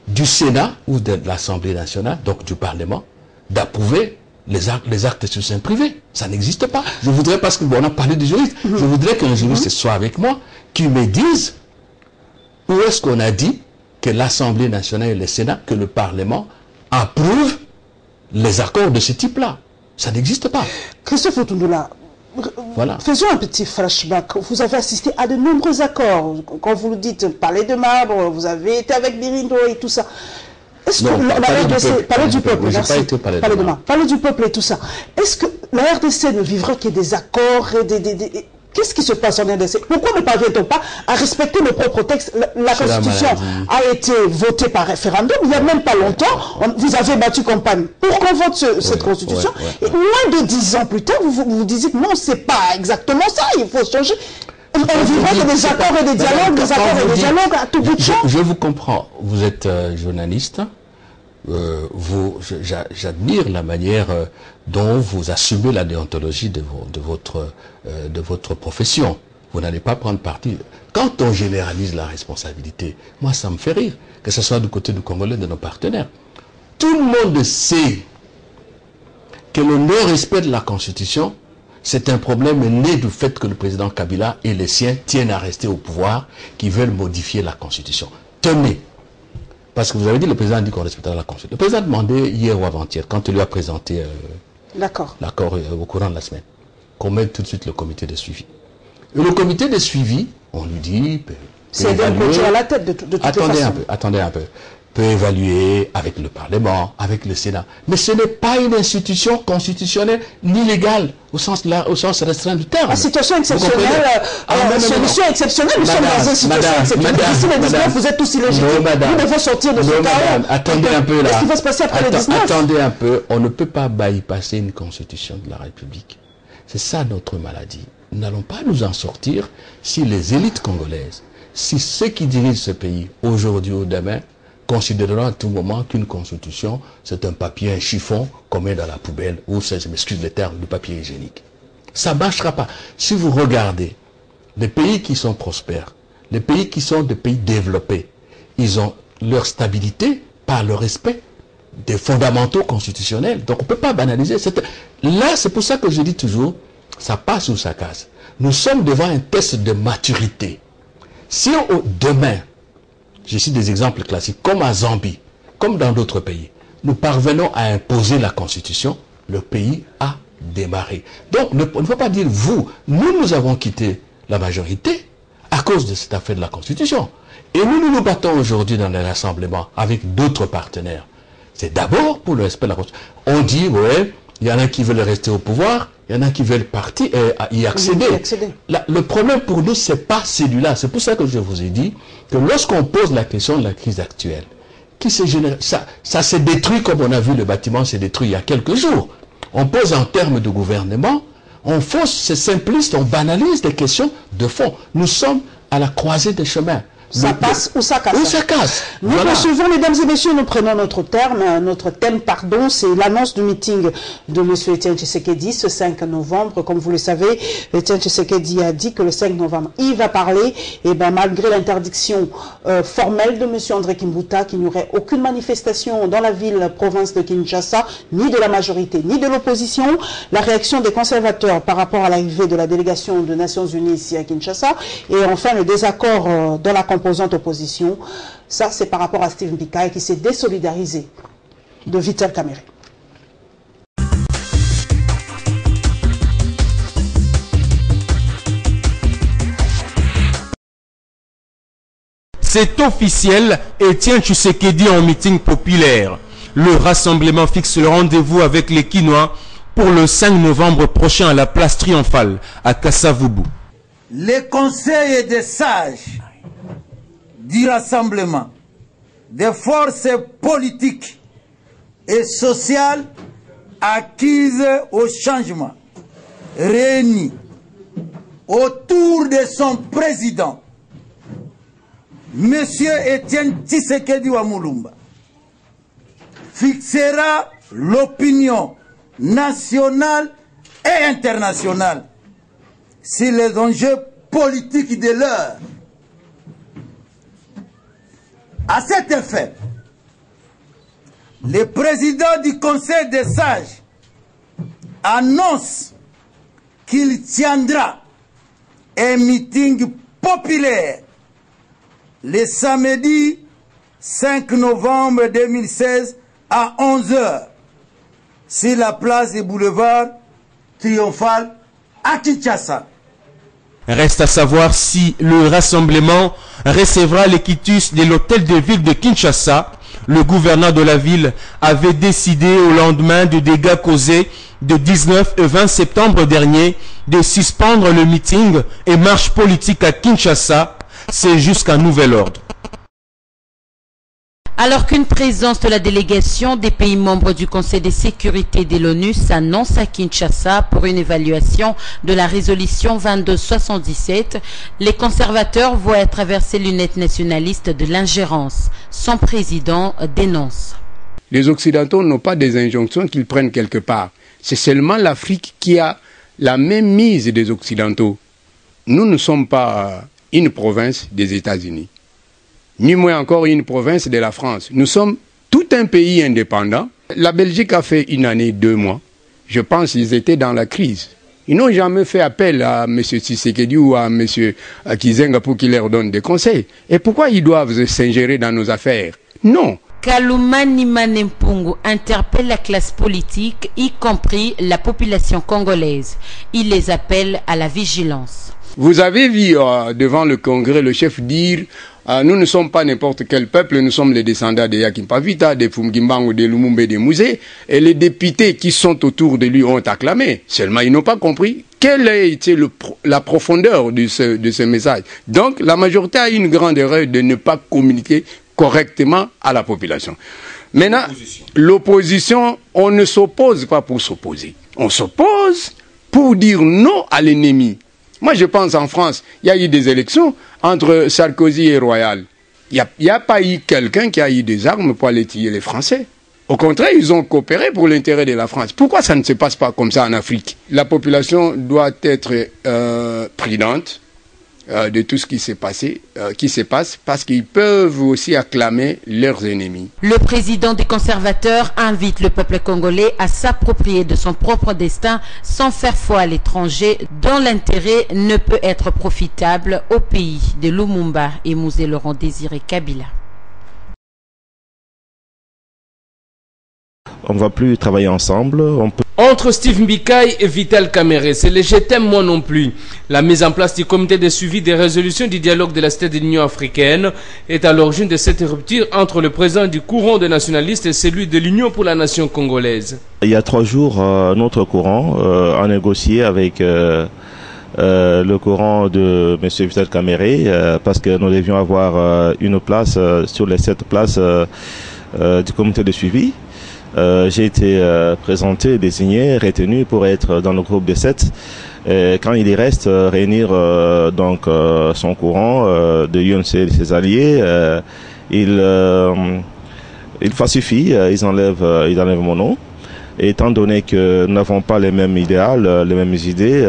du Sénat ou de l'Assemblée nationale, donc du Parlement, d'approuver les actes sur sein privé? Ça n'existe pas. Je voudrais, parce qu'on a parlé de juristes, je voudrais qu'un juriste soit avec moi, qui me dise où est-ce qu'on a dit que l'Assemblée nationale et le Sénat, que le Parlement approuvent les accords de ce type-là. Ça n'existe pas. Christophe Lutunda, voilà. Faisons un petit flashback. Vous avez assisté à de nombreux accords. Quand vous dites parler de marbre, vous avez été avec Birindo et tout ça. Est-ce que parler du peuple, merci. Parler du peuple et tout ça. Est-ce que la RDC ne vivra que des accords et qu'est-ce qui se passe en RDC? Pourquoi ne parvient-on pas à respecter nos propres textes? La Constitution a été votée par référendum il n'y a même pas longtemps. Vous avez battu campagne pour qu'on vote cette Constitution. Et moins de 10 ans plus tard, vous disiez que non, c'est pas exactement ça, il faut changer. On vivra que des accords et des dialogues, des accords et des dialogues à tout bout de champ. Je vous comprends. Vous êtes journaliste. J'admire la manière dont vous assumez la déontologie de votre profession. Vous n'allez pas prendre parti. Quand on généralise la responsabilité, moi ça me fait rire, que ce soit du côté du Congolais, de nos partenaires. Tout le monde sait que le non-respect de la Constitution, c'est un problème né du fait que le président Kabila et les siens tiennent à rester au pouvoir, qui veulent modifier la Constitution. Tenez. Parce que vous avez dit, le président a dit qu'on respectera la Constitution. Le président a demandé hier ou avant-hier, quand il lui a présenté l'accord au courant de la semaine, qu'on mette tout de suite le comité de suivi. Et le comité de suivi, on lui dit... C'est d'un à la tête de toute façon. Attendez un peu. Peut évaluer avec le Parlement, avec le Sénat. Mais ce n'est pas une institution constitutionnelle ni légale au sens restreint du terme. La situation exceptionnelle, solution exceptionnelle, nous sommes dans une situation exceptionnelle. D'ici le 19, vous êtes tous illégitimes. Nous devons sortir de ce chaos. Attendez un peu là. Qu'est-ce qui va se passer après le 19? Attendez un peu. On ne peut pas bypasser une constitution de la République. C'est ça notre maladie. n'allons pas nous en sortir si les élites congolaises, si ceux qui dirigent ce pays, aujourd'hui ou demain, considéreront à tout moment qu'une constitution, c'est un papier, un chiffon qu'on met dans la poubelle, ou, je m'excuse le terme, du papier hygiénique. Ça ne marchera pas. Si vous regardez les pays qui sont prospères, les pays qui sont des pays développés, ils ont leur stabilité par le respect des fondamentaux constitutionnels. Donc on ne peut pas banaliser. Là, c'est pour ça que je dis toujours, ça passe ou ça casse. Nous sommes devant un test de maturité. Si demain, je cite des exemples classiques, comme à Zambie, comme dans d'autres pays, nous parvenons à imposer la constitution, le pays a démarré. Donc on ne peut pas dire vous, nous avons quitté la majorité à cause de cette affaire de la constitution. Et nous battons aujourd'hui dans les rassemblements avec d'autres partenaires. C'est d'abord pour le respect de la constitution. On dit, ouais, il y en a qui veulent rester au pouvoir, il y en a qui veulent partir et y accéder. Le problème pour nous, ce n'est pas celui-là. C'est pour ça que je vous ai dit que lorsqu'on pose la question de la crise actuelle, ça s'est détruit comme on a vu le bâtiment s'est détruit il y a quelques jours. On pose en termes de gouvernement, on fausse, c'est simpliste, on banalise des questions de fond. Nous sommes à la croisée des chemins. Ça passe ou ça casse. Ou ça casse. Nous poursuivons, mesdames et messieurs, nous prenons notre thème, c'est l'annonce du meeting de M. Etienne Tshisekedi ce 5 novembre. Comme vous le savez, Etienne Tshisekedi a dit que le 5 novembre, il va parler, et ben malgré l'interdiction formelle de M. André Kimbuta, qu'il n'y aurait aucune manifestation dans la province de Kinshasa, ni de la majorité, ni de l'opposition. La réaction des conservateurs par rapport à l'arrivée de la délégation des Nations Unies ici à Kinshasa, et enfin le désaccord dans la composante opposition, ça c'est par rapport à Steve Mbika qui s'est désolidarisé de Vital Kamerhe. C'est officiel, Etienne Tshisekedi en meeting populaire. Le rassemblement fixe le rendez-vous avec les Kinois pour le 5 novembre prochain à la place Triomphale à Kassavubu. Les conseils des sages du rassemblement des forces politiques et sociales acquises au changement, réunies autour de son président, M. Etienne Tshisekedi Wamulumba, fixera l'opinion nationale et internationale sur les enjeux politiques de l'heure. À cet effet, le président du Conseil des sages annonce qu'il tiendra un meeting populaire le samedi 5 novembre 2016 à 11 h sur la place du boulevard Triomphal à Kinshasa. Reste à savoir si le rassemblement recevra les quitus de l'hôtel de ville de Kinshasa. Le gouverneur de la ville avait décidé au lendemain de dégâts causés de 19 et 20 septembre dernier de suspendre le meeting et marche politique à Kinshasa. C'est jusqu'à nouvel ordre. Alors qu'une présence de la délégation des pays membres du Conseil de sécurité de l'ONU s'annonce à Kinshasa pour une évaluation de la résolution 2277, les conservateurs voient à travers ces lunettes nationalistes de l'ingérence. Son président dénonce. Les Occidentaux n'ont pas des injonctions qu'ils prennent quelque part. C'est seulement l'Afrique qui a la même mise des Occidentaux. Nous ne sommes pas une province des États-Unis, ni moins encore une province de la France. Nous sommes tout un pays indépendant. La Belgique a fait 1 année, 2 mois. Je pense qu'ils étaient dans la crise. Ils n'ont jamais fait appel à M. Tshisekedi ou à M. Kizenga pour qu'il leur donne des conseils. Et pourquoi ils doivent s'ingérer dans nos affaires? Non. Kaloumani Manempungu interpelle la classe politique, y compris la population congolaise. Il les appelle à la vigilance. Vous avez vu devant le Congrès le chef dire nous ne sommes pas n'importe quel peuple, nous sommes les descendants de Yakim Pavita, de Fumgimbangu, de Lumumbe, de Mouzé, et les députés qui sont autour de lui ont acclamé. Seulement, ils n'ont pas compris quelle a été la profondeur de ce message. Donc, la majorité a une grande erreur de ne pas communiquer correctement à la population. Maintenant, l'opposition, on ne s'oppose pas pour s'opposer. On s'oppose pour dire non à l'ennemi. Moi, je pense en France, il y a eu des élections entre Sarkozy et Royal. Il n'y a pas eu quelqu'un qui a eu des armes pour aller tuer les Français. Au contraire, ils ont coopéré pour l'intérêt de la France. Pourquoi ça ne se passe pas comme ça en Afrique? La population doit être prudente de tout ce qui s'est passé, qui se passe, parce qu'ils peuvent aussi acclamer leurs ennemis. Le président des conservateurs invite le peuple congolais à s'approprier de son propre destin sans faire foi à l'étranger, dont l'intérêt ne peut être profitable au pays de Lumumba et Mouzé Laurent Désiré Kabila. On ne va plus travailler ensemble. Entre Steve Mbikai et Vital Kamerhe, c'est le je t'aime moi non plus. La mise en place du comité de suivi des résolutions du dialogue de la Cité de l'Union africaine est à l'origine de cette rupture entre le président du courant des nationalistes et celui de l'Union pour la nation congolaise. Il y a 3 jours, notre courant a négocié avec le courant de M. Vital Kamerhe parce que nous devions avoir une place sur les 7 places du comité de suivi. J'ai été présenté, désigné, retenu pour être dans le groupe des 7. Quand il y reste, réunir donc son courant de UNC et ses alliés, il falsifie, ils enlèvent mon nom. Et étant donné que nous n'avons pas les mêmes idéaux, les mêmes idées,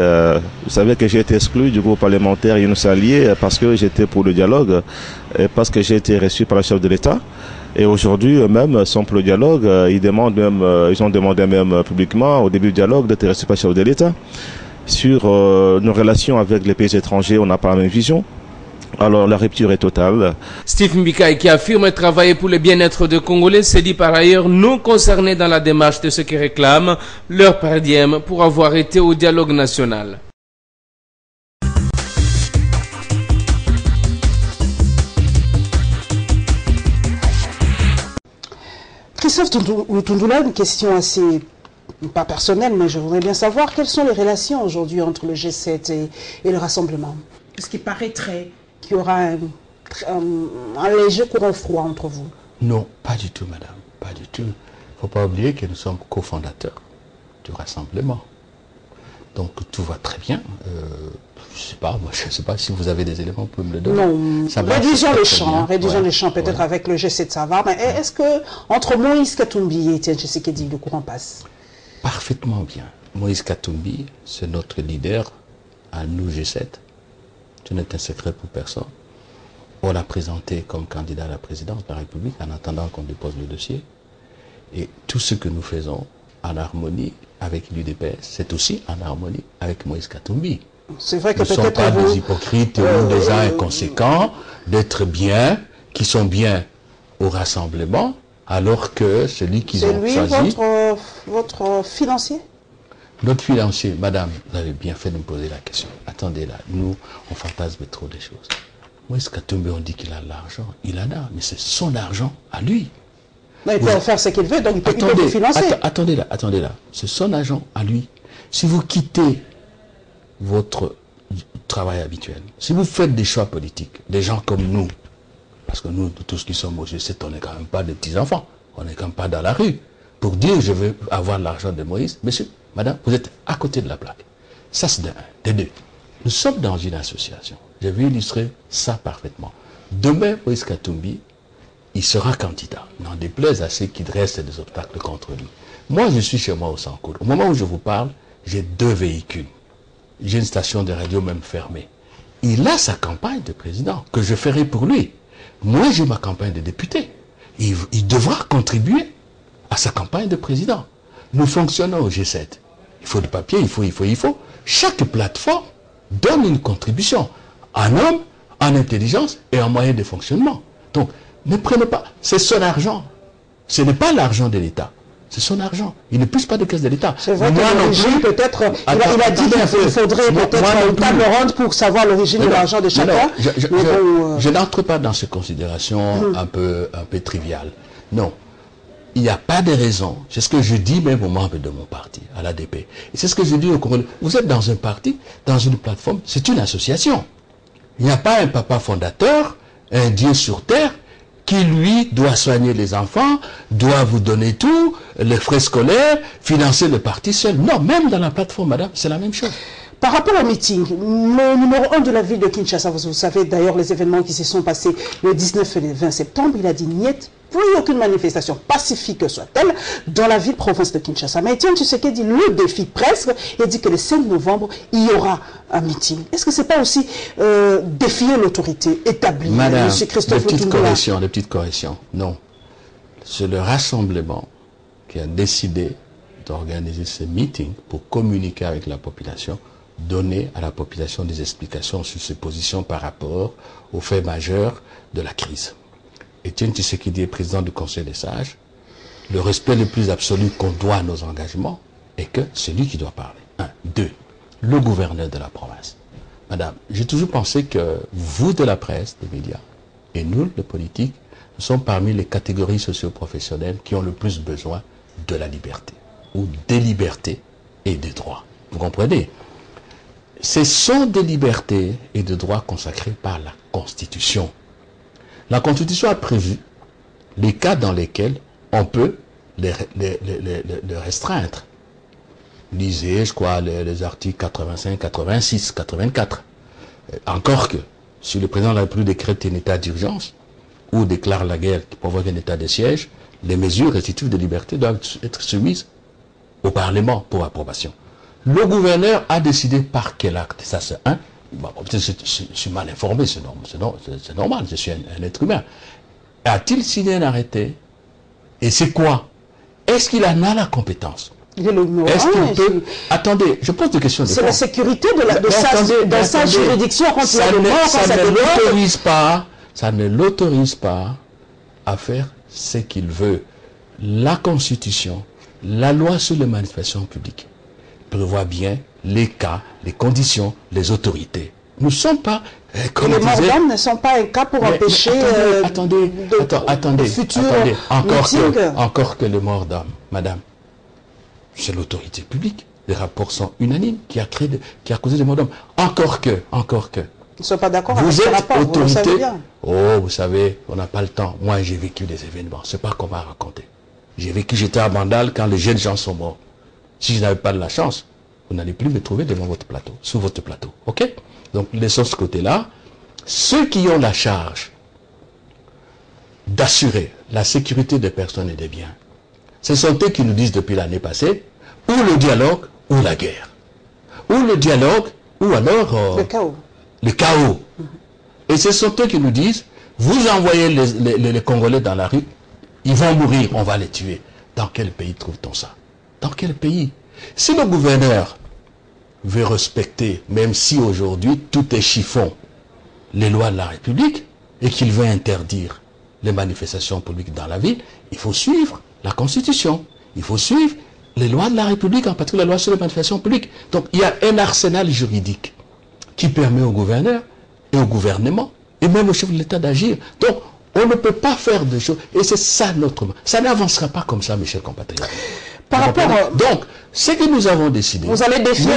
vous savez que j'ai été exclu du groupe parlementaire UNC allié parce que j'étais pour le dialogue et parce que j'ai été reçu par le chef de l'État. Et aujourd'hui, eux-mêmes sont pour le dialogue. Ils ont demandé même publiquement au début du dialogue d'être reçus par le chef de l'État. Sur nos relations avec les pays étrangers, on n'a pas la même vision. Alors la rupture est totale. Steve Mbikai, qui affirme travailler pour le bien-être des Congolais, se dit par ailleurs non concerné dans la démarche de ceux qui réclament leur paradigme pour avoir été au dialogue national. Christophe Lutundula, une question assez, pas personnelle, mais je voudrais bien savoir quelles sont les relations aujourd'hui entre le G7 et le Rassemblement. Est-ce qu'il paraîtrait qu'il y aura un léger courant froid entre vous? Non, pas du tout, madame, pas du tout. Il ne faut pas oublier que nous sommes cofondateurs du Rassemblement. Donc tout va très bien. Je ne sais pas si vous avez des éléments pour me le donner. Non, réduisons les champs, peut-être avec le G7 ça va, mais est-ce que entre Moïse Katumbi et Etienne Tshisekedi, le courant passe? Parfaitement bien. Moïse Katumbi, c'est notre leader à nous G7. Ce n'est un secret pour personne. On l'a présenté comme candidat à la présidence de la République en attendant qu'on dépose le dossier. Et tout ce que nous faisons en harmonie avec l'UDPS, c'est aussi en harmonie avec Moïse Katumbi. C'est vrai que nous ne sommes pas des hypocrites ou des gens inconséquents, d'être bien, qui sont bien au Rassemblement, alors que celui qu'ils ont choisi... C'est lui votre financier? Notre financier, madame, vous avez bien fait de me poser la question. Attendez là, nous, on fantasme trop des choses. Moïse Katumbi, on dit qu'il a de l'argent. Il en a, mais c'est son argent à lui. Non, il peut faire ce qu'il veut, donc il peut vous financer. Attendez là. C'est son argent à lui. Si vous quittez votre travail habituel, si vous faites des choix politiques, des gens comme nous, parce que nous, tous qui sommes au G7, on n'est quand même pas des petits-enfants, on n'est quand même pas dans la rue, pour dire je veux avoir l'argent de Moïse, monsieur, madame, vous êtes à côté de la plaque. Ça, c'est de deux. Nous sommes dans une association. Je vais illustrer ça parfaitement. Demain, Moïse Katumbi, il sera candidat. N'en déplaise à ceux qui dressent des obstacles contre lui. Moi, je suis chez moi au Sankour. Au moment où je vous parle, j'ai 2 véhicules. J'ai une station de radio même fermée. Il a sa campagne de président que je ferai pour lui. Moi, j'ai ma campagne de député. Il devra contribuer à sa campagne de président. Nous fonctionnons au G7. Il faut du papier, il faut. Chaque plateforme donne une contribution en homme, en intelligence et en moyens de fonctionnement. Donc, ne prenez pas, c'est son argent. Ce n'est pas l'argent de l'État. C'est son argent. Il ne pousse pas de caisse de l'État. C'est vrai que l'origine, peut-être, il a dit qu'il faudrait peut-être une table ronde pour savoir l'origine de l'argent de chacun. Je n'entre pas dans ces considérations un peu triviales. Non. Il n'y a pas de raison. C'est ce que je dis même aux membres de mon parti, à l'ADP. Et c'est ce que je dis aux Congolais. Vous êtes dans un parti, dans une plateforme, c'est une association. Il n'y a pas un papa fondateur, un Dieu sur terre, qui lui doit soigner les enfants, doit vous donner tout, les frais scolaires, financer le parti seul. Non, même dans la plateforme, madame, c'est la même chose. Par rapport au meeting, le numéro 1 de la ville de Kinshasa, vous savez d'ailleurs les événements qui se sont passés le 19 et le 20 septembre, il a dit niet, plus aucune manifestation pacifique soit-elle dans la ville-province de Kinshasa. Mais Etienne Tshisekedi le défie presque et dit que le 5 novembre, il y aura un meeting. Est-ce que ce n'est pas aussi défier l'autorité établie? Madame, M. Christophe des petites corrections. Non. C'est le rassemblement qui a décidé d'organiser ce meeting pour communiquer avec la population, donner à la population des explications sur ses positions par rapport aux faits majeurs de la crise. Etienne Tshisekedi est président du Conseil des sages. Le respect le plus absolu qu'on doit à nos engagements est que c'est lui qui doit parler. 1. 2. Le gouverneur de la province. Madame, j'ai toujours pensé que vous de la presse, des médias, et nous, les politiques, nous sommes parmi les catégories socio-professionnelles qui ont le plus besoin de la liberté, ou des libertés et des droits. Vous comprenez? Ce sont des libertés et des droits consacrés par la Constitution. La Constitution a prévu les cas dans lesquels on peut les restreindre. Lisez, je crois, les articles 85, 86, 84. Encore que, si le président de la République décrète un état d'urgence ou déclare la guerre qui provoque un état de siège, les mesures restrictives de liberté doivent être soumises au Parlement pour approbation. Le gouverneur a décidé par quel acte? Ça, c'est un. Bon, je suis mal informé, c'est normal, je suis un être humain. A-t-il signé un arrêté? Et c'est quoi? Est-ce qu'il en a la compétence? Est-ce qu'il peut... Attendez, je pose des questions. C'est la sécurité de sa juridiction quand il y a le mort, ça ne l'autorise pas à faire ce qu'il veut. La Constitution, la loi sur les manifestations publiques prévoit bien les cas, les conditions, les autorités. Nous ne sommes pas... les morts d'hommes ne sont pas un cas pour empêcher attendez, encore que les morts d'hommes, madame, c'est l'autorité publique. Les rapports sont unanimes qui a causé des morts d'hommes. Encore que. Ils ne sont pas d'accord avec ce rapport, autorité, vous le savez bien. Oh, vous savez, on n'a pas le temps. Moi, j'ai vécu des événements. C'est pas qu'on va raconter. J'étais à Bandal quand les jeunes gens sont morts. Si je n'avais pas de la chance, vous n'allez plus me trouver devant votre plateau, sous votre plateau. Ok? Donc, laissons ce côté-là. Ceux qui ont la charge d'assurer la sécurité des personnes et des biens, ce sont eux qui nous disent depuis l'année passée, ou le dialogue, ou la guerre. Ou le dialogue, ou alors... le chaos. Le chaos. Et ce sont eux qui nous disent, vous envoyez les Congolais dans la rue, ils vont mourir, on va les tuer. Dans quel pays trouve-t-on ça? Dans quel pays? Si le gouverneur veut respecter, même si aujourd'hui tout est chiffon, les lois de la République, et qu'il veut interdire les manifestations publiques dans la ville, il faut suivre la Constitution. Il faut suivre les lois de la République, en particulier la loi sur les manifestations publiques. Donc il y a un arsenal juridique qui permet au gouverneur et au gouvernement, et même au chef de l'État d'agir. Donc on ne peut pas faire de choses, et c'est ça notre... Ça n'avancera pas comme ça, mes chers compatriotes. Donc, ce que nous avons décidé... Vous allez défier, on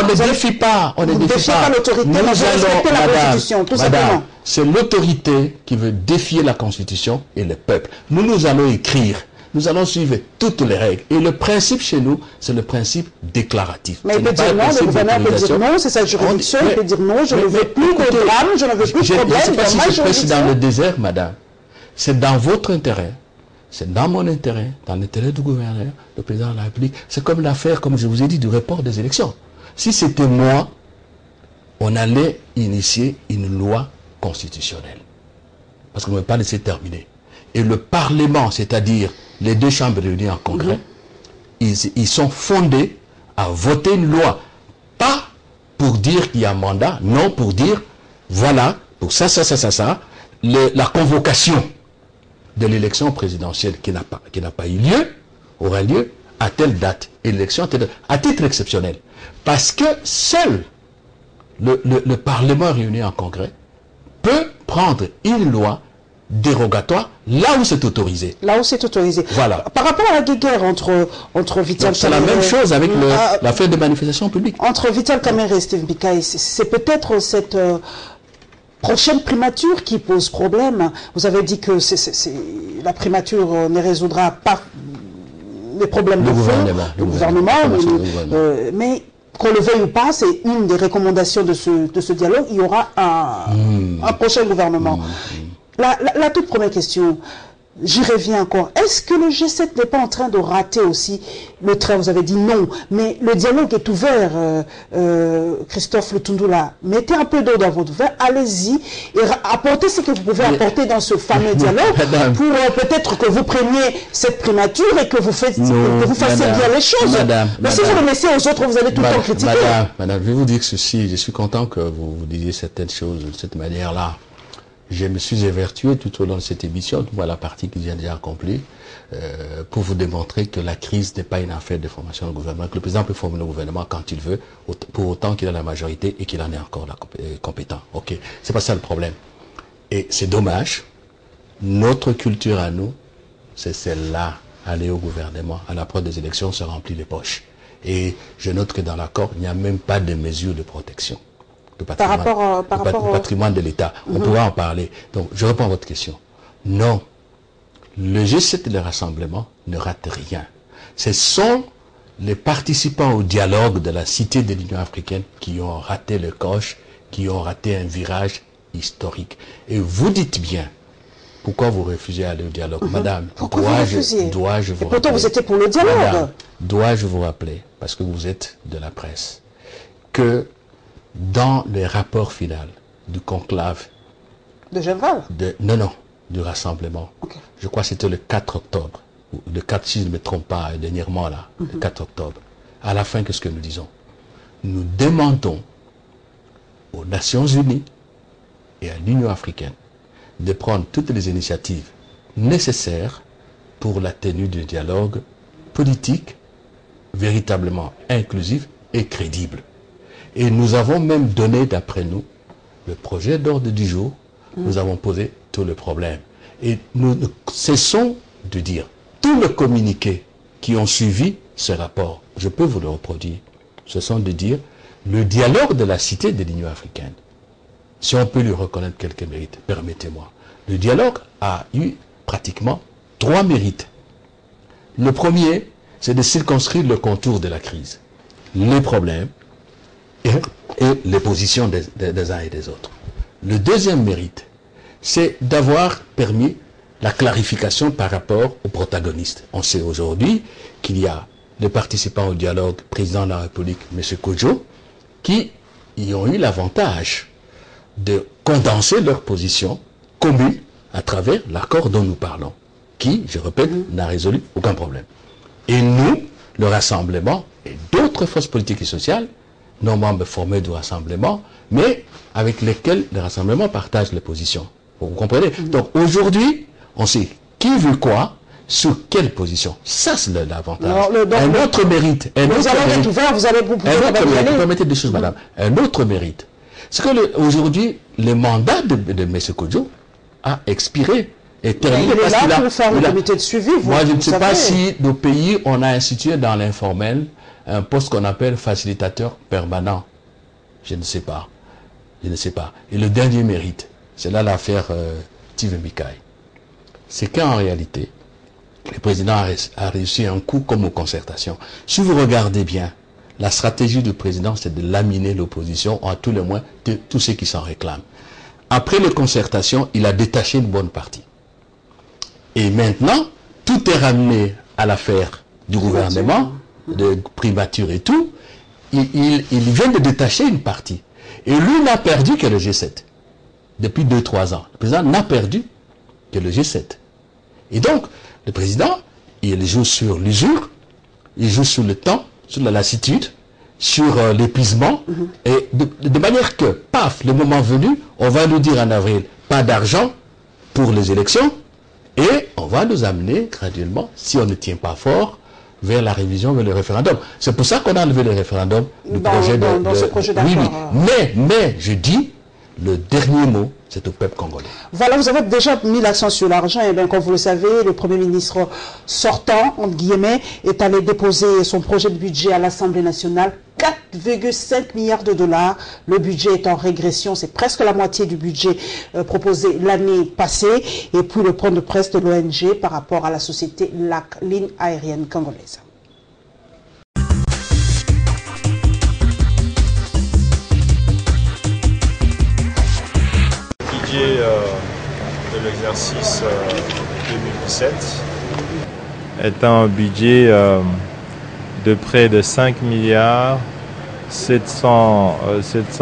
ne défie pas, on ne défie pas l'autorité, mais vous respectez la Constitution, tout simplement. C'est l'autorité qui veut défier la Constitution et le peuple. Nous allons écrire, nous allons suivre toutes les règles. Et le principe chez nous, c'est le principe déclaratif. Mais il peut dire non, le gouverneur peut dire non, c'est sa juridiction, il peut dire non, je ne veux plus de drame, je ne veux plus de problème. Je ne sais pas si je prêche dans le désert, madame. C'est dans votre intérêt. C'est dans mon intérêt, dans l'intérêt du gouverneur, le président de la République. C'est comme l'affaire, comme je vous ai dit, du report des élections. Si c'était moi, on allait initier une loi constitutionnelle. Parce qu'on ne veut pas laisser terminer. Et le Parlement, c'est-à-dire les deux chambres réunies en congrès, ils sont fondés à voter une loi. Pas pour dire qu'il y a un mandat, non, pour dire, voilà, pour ça, la convocation de l'élection présidentielle qui n'a pas eu lieu, aura lieu à telle date, élection à titre exceptionnel. Parce que seul le Parlement réuni en congrès peut prendre une loi dérogatoire là où c'est autorisé. Là où c'est autorisé. Voilà. Par rapport à la guerre entre Vital Kamerhe... C'est la même chose avec l'affaire des manifestations publiques. Entre Vital Kamerhe et Steve Bikaï, c'est peut-être cette... prochaine primature qui pose problème. Vous avez dit que la primature ne résoudra pas les problèmes de fond, le gouvernement. Mais qu'on le veuille ou pas, c'est une des recommandations de ce dialogue. Il y aura un prochain gouvernement. La toute première question, j'y reviens encore. Est-ce que le G7 n'est pas en train de rater aussi le train? Vous avez dit non, mais le dialogue est ouvert, Christophe Lutundula. Mettez un peu d'eau dans votre verre, allez-y et apportez ce que vous pouvez apporter dans ce fameux dialogue pour peut-être que vous preniez cette primature et que vous fassiez bien les choses. Mais si vous le laissez aux autres, vous allez tout le temps critiquer. Madame, je vais vous dire ceci. Je suis content que vous disiez certaines choses de cette manière-là. Je me suis évertué tout au long de cette émission, la partie qui vient déjà accomplie, pour vous démontrer que la crise n'est pas une affaire de formation du gouvernement, que le président peut former le gouvernement quand il veut, pour autant qu'il a la majorité et qu'il en est encore compétent. Ok, c'est pas ça le problème. Et c'est dommage. Notre culture à nous, c'est celle-là, aller au gouvernement, à l'approche des élections, se remplir les poches. Et je note que dans l'accord, il n'y a même pas de mesures de protection. Par rapport au patrimoine de l'État. On pourra en parler. Donc, je réponds à votre question. Non. Le G7 et le rassemblement ne ratent rien. Ce sont les participants au dialogue de la Cité de l'Union africaine qui ont raté le coche, qui ont raté un virage historique. Et vous dites bien, pourquoi vous refusez d'aller au dialogue? Madame, dois-je vous rappeler? Pourtant, vous étiez pour le dialogue. Madame, dois-je vous rappeler, parce que vous êtes de la presse, que dans le rapport final du conclave de Genval du rassemblement, je crois que c'était le 4 octobre, le 4 si je ne me trompe pas, dernièrement là, le 4 octobre, à la fin, qu'est-ce que nous disons? Nous demandons aux Nations Unies et à l'Union africaine de prendre toutes les initiatives nécessaires pour la tenue d'un dialogue politique véritablement inclusif et crédible. Et nous avons même donné, d'après nous, le projet d'ordre du jour. Nous avons posé tous les problèmes. Et nous ne cessons de dire, tous les communiqués qui ont suivi ce rapport, je peux vous le reproduire, ce sont de dire, le dialogue de la Cité de l'Union africaine, si on peut lui reconnaître quelques mérites, permettez-moi. Le dialogue a eu pratiquement 3 mérites. Le premier, c'est de circonscrire le contour de la crise, les problèmes, et les positions des uns et des autres. Le deuxième mérite, c'est d'avoir permis la clarification par rapport aux protagonistes. On sait aujourd'hui qu'il y a des participants au dialogue, président de la République, M. Kodjo, qui y ont eu l'avantage de condenser leurs positions communes à travers l'accord dont nous parlons, qui, je répète, n'a résolu aucun problème. Et nous, le rassemblement et d'autres forces politiques et sociales, non membres formés du rassemblement, mais avec lesquels le rassemblement partage les positions. Vous comprenez? Donc aujourd'hui, on sait qui veut quoi, sur quelle position. Ça, c'est l'avantage. Un autre mérite. Permettez des choses, madame. Un autre mérite. C'est que aujourd'hui, le mandat de M. Kodjo a expiré et terminé. Il est là pour faire le comité de suivi. Moi, je ne sais pas si nos pays, on a institué dans l'informel un poste qu'on appelle facilitateur permanent. Je ne sais pas. Je ne sais pas. Et le dernier mérite, c'est là l'affaire Tivembikai. C'est qu'en réalité, le président a réussi un coup comme aux concertations. Si vous regardez bien, la stratégie du président, c'est de laminer l'opposition, à tout le moins, de tous ceux qui s'en réclament. Après les concertations, il a détaché une bonne partie. Et maintenant, tout est ramené à l'affaire du gouvernement, de primature et tout. Il vient de détacher une partie. Et lui n'a perdu que le G7. Depuis 2-3 ans. Le président n'a perdu que le G7. Et donc, le président, il joue sur l'usure, il joue sur le temps, sur la lassitude, sur l'épuisement, et de manière que, paf, le moment venu, on va nous dire en avril, pas d'argent pour les élections, et on va nous amener graduellement, si on ne tient pas fort, vers la révision, vers le référendum. C'est pour ça qu'on a enlevé le référendum du projet dans ce projet d'accord. Oui. Mais, je dis, le dernier mot, c'est au peuple congolais. Voilà, vous avez déjà mis l'accent sur l'argent. Et bien, comme vous le savez, le Premier ministre sortant, entre guillemets, est allé déposer son projet de budget à l'Assemblée nationale. 4,5 milliards de dollars. Le budget est en régression. C'est presque la moitié du budget proposé l'année passée. Et puis le point de presse de l'ONG par rapport à la société LAC, ligne aérienne congolaise. budget de l'exercice 2017 est un budget de près de 5 milliards 700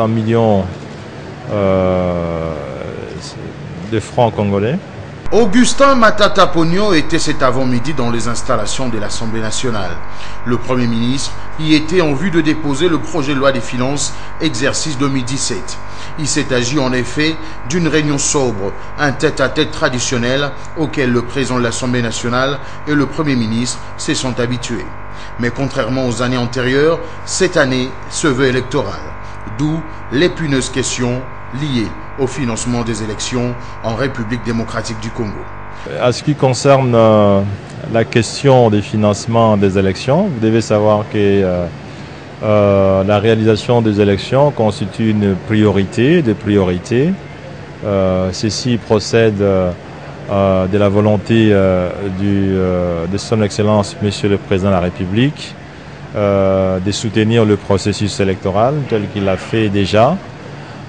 millions de francs congolais. Augustin Matata Ponyo était cet avant-midi dans les installations de l'Assemblée nationale. Le Premier ministre y était en vue de déposer le projet de loi des finances exercice 2017. Il s'est agi en effet d'une réunion sobre, un tête-à-tête traditionnel auquel le président de l'Assemblée nationale et le Premier ministre se sont habitués. Mais contrairement aux années antérieures, cette année se veut électorale. D'où l'épineuse question liée au financement des élections en République démocratique du Congo. À ce qui concerne la question des financements des élections, vous devez savoir que la réalisation des élections constitue une priorité des priorités. Ceci procède de la volonté de son Excellence Monsieur le Président de la République de soutenir le processus électoral tel qu'il l'a fait déjà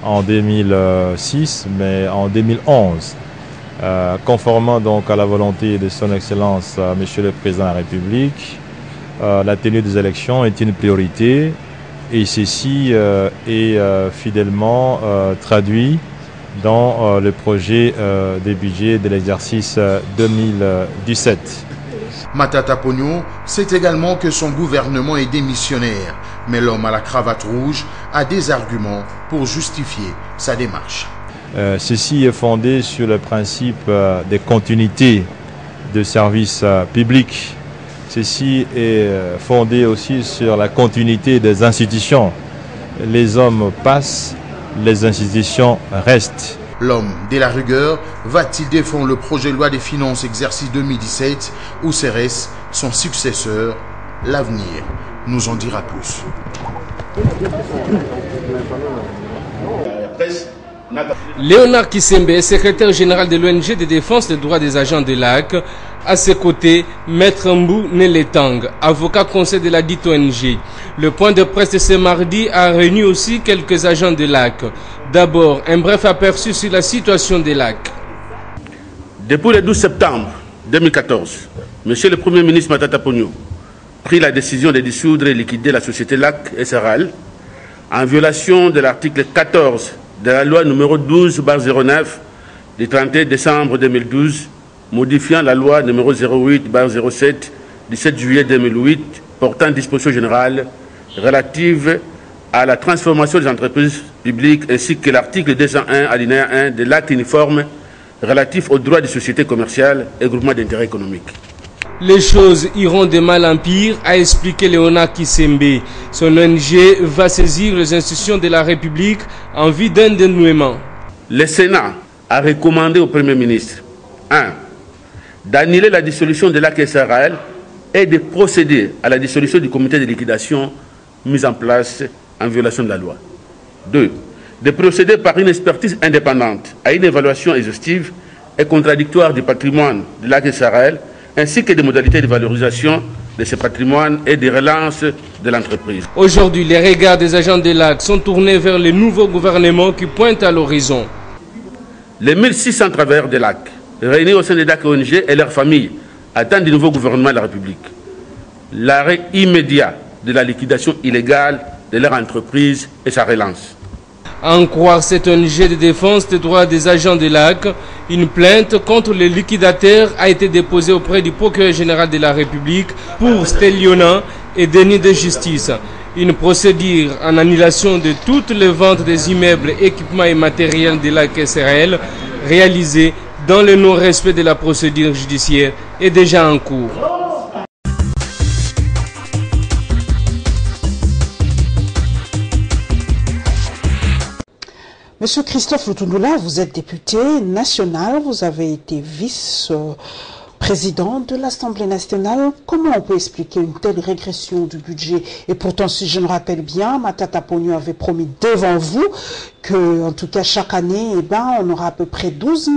en 2006, mais en 2011. Conformément donc à la volonté de son Excellence Monsieur le Président de la République, la tenue des élections est une priorité et ceci est fidèlement traduit dans le projet des budgets de l'exercice 2017. Matata Ponyo sait également que son gouvernement est démissionnaire, mais l'homme à la cravate rouge a des arguments pour justifier sa démarche. Ceci est fondé sur le principe des continuités de services publics. Ceci est fondé aussi sur la continuité des institutions. Les hommes passent, les institutions restent. L'homme de la rigueur va-t-il défendre le projet de loi des finances exercice 2017 ou serait-ce son successeur? L'avenir nous en dira plus. Léonard Kisembe, secrétaire général de l'ONG de défense des droits des agents de l'AC. À ses côtés, Maître Mbou Neletang, avocat conseil de la dite ONG. Le point de presse de ce mardi a réuni aussi quelques agents de l'AC. D'abord, un bref aperçu sur la situation de l'AC. Depuis le 12 septembre 2014, Monsieur le Premier ministre Matata Ponyo prit la décision de dissoudre et liquider la société LAC SRL en violation de l'article 14 de la loi numéro 12/09 du 31 décembre 2012 modifiant la loi numéro 08/07 du 7 juillet 2008 portant dispositions générales relatives à la transformation des entreprises publiques ainsi que l'article 201 alinéa 1 de l'acte uniforme relatif aux droits des sociétés commerciales et groupements d'intérêt économique. Les choses iront de mal en pire, a expliqué Léonard Kisembe. Son ONG va saisir les institutions de la République en vue d'un dénouement. Le Sénat a recommandé au Premier ministre 1. D'annuler la dissolution de l'AC SRL et de procéder à la dissolution du comité de liquidation mis en place en violation de la loi. 2. De procéder par une expertise indépendante à une évaluation exhaustive et contradictoire du patrimoine de l'AC SRL ainsi que des modalités de valorisation de ce patrimoine et de relance de l'entreprise. Aujourd'hui, les regards des agents de l'AC sont tournés vers le nouveau gouvernement qui pointe à l'horizon. Les 1600 travailleurs de l'AC, réunis au sein des DAC ONG et leurs familles, attendent du nouveau gouvernement de la République l'arrêt immédiat de la liquidation illégale de leur entreprise et sa relance. À en croire cette ONG de défense des droits des agents de l'AC, une plainte contre les liquidateurs a été déposée auprès du procureur général de la République pour stélionnat et déni de justice. Une procédure en annulation de toutes les ventes des immeubles, équipements et matériels de l'AC SRL réalisée dans le non-respect de la procédure judiciaire est déjà en cours. Monsieur Christophe Lutundula, vous êtes député national, vous avez été vice-président de l'Assemblée nationale. Comment on peut expliquer une telle régression du budget? Et pourtant, si je me rappelle bien, Matata Ponyo avait promis devant vous que, en tout cas, chaque année, on aura à peu près 12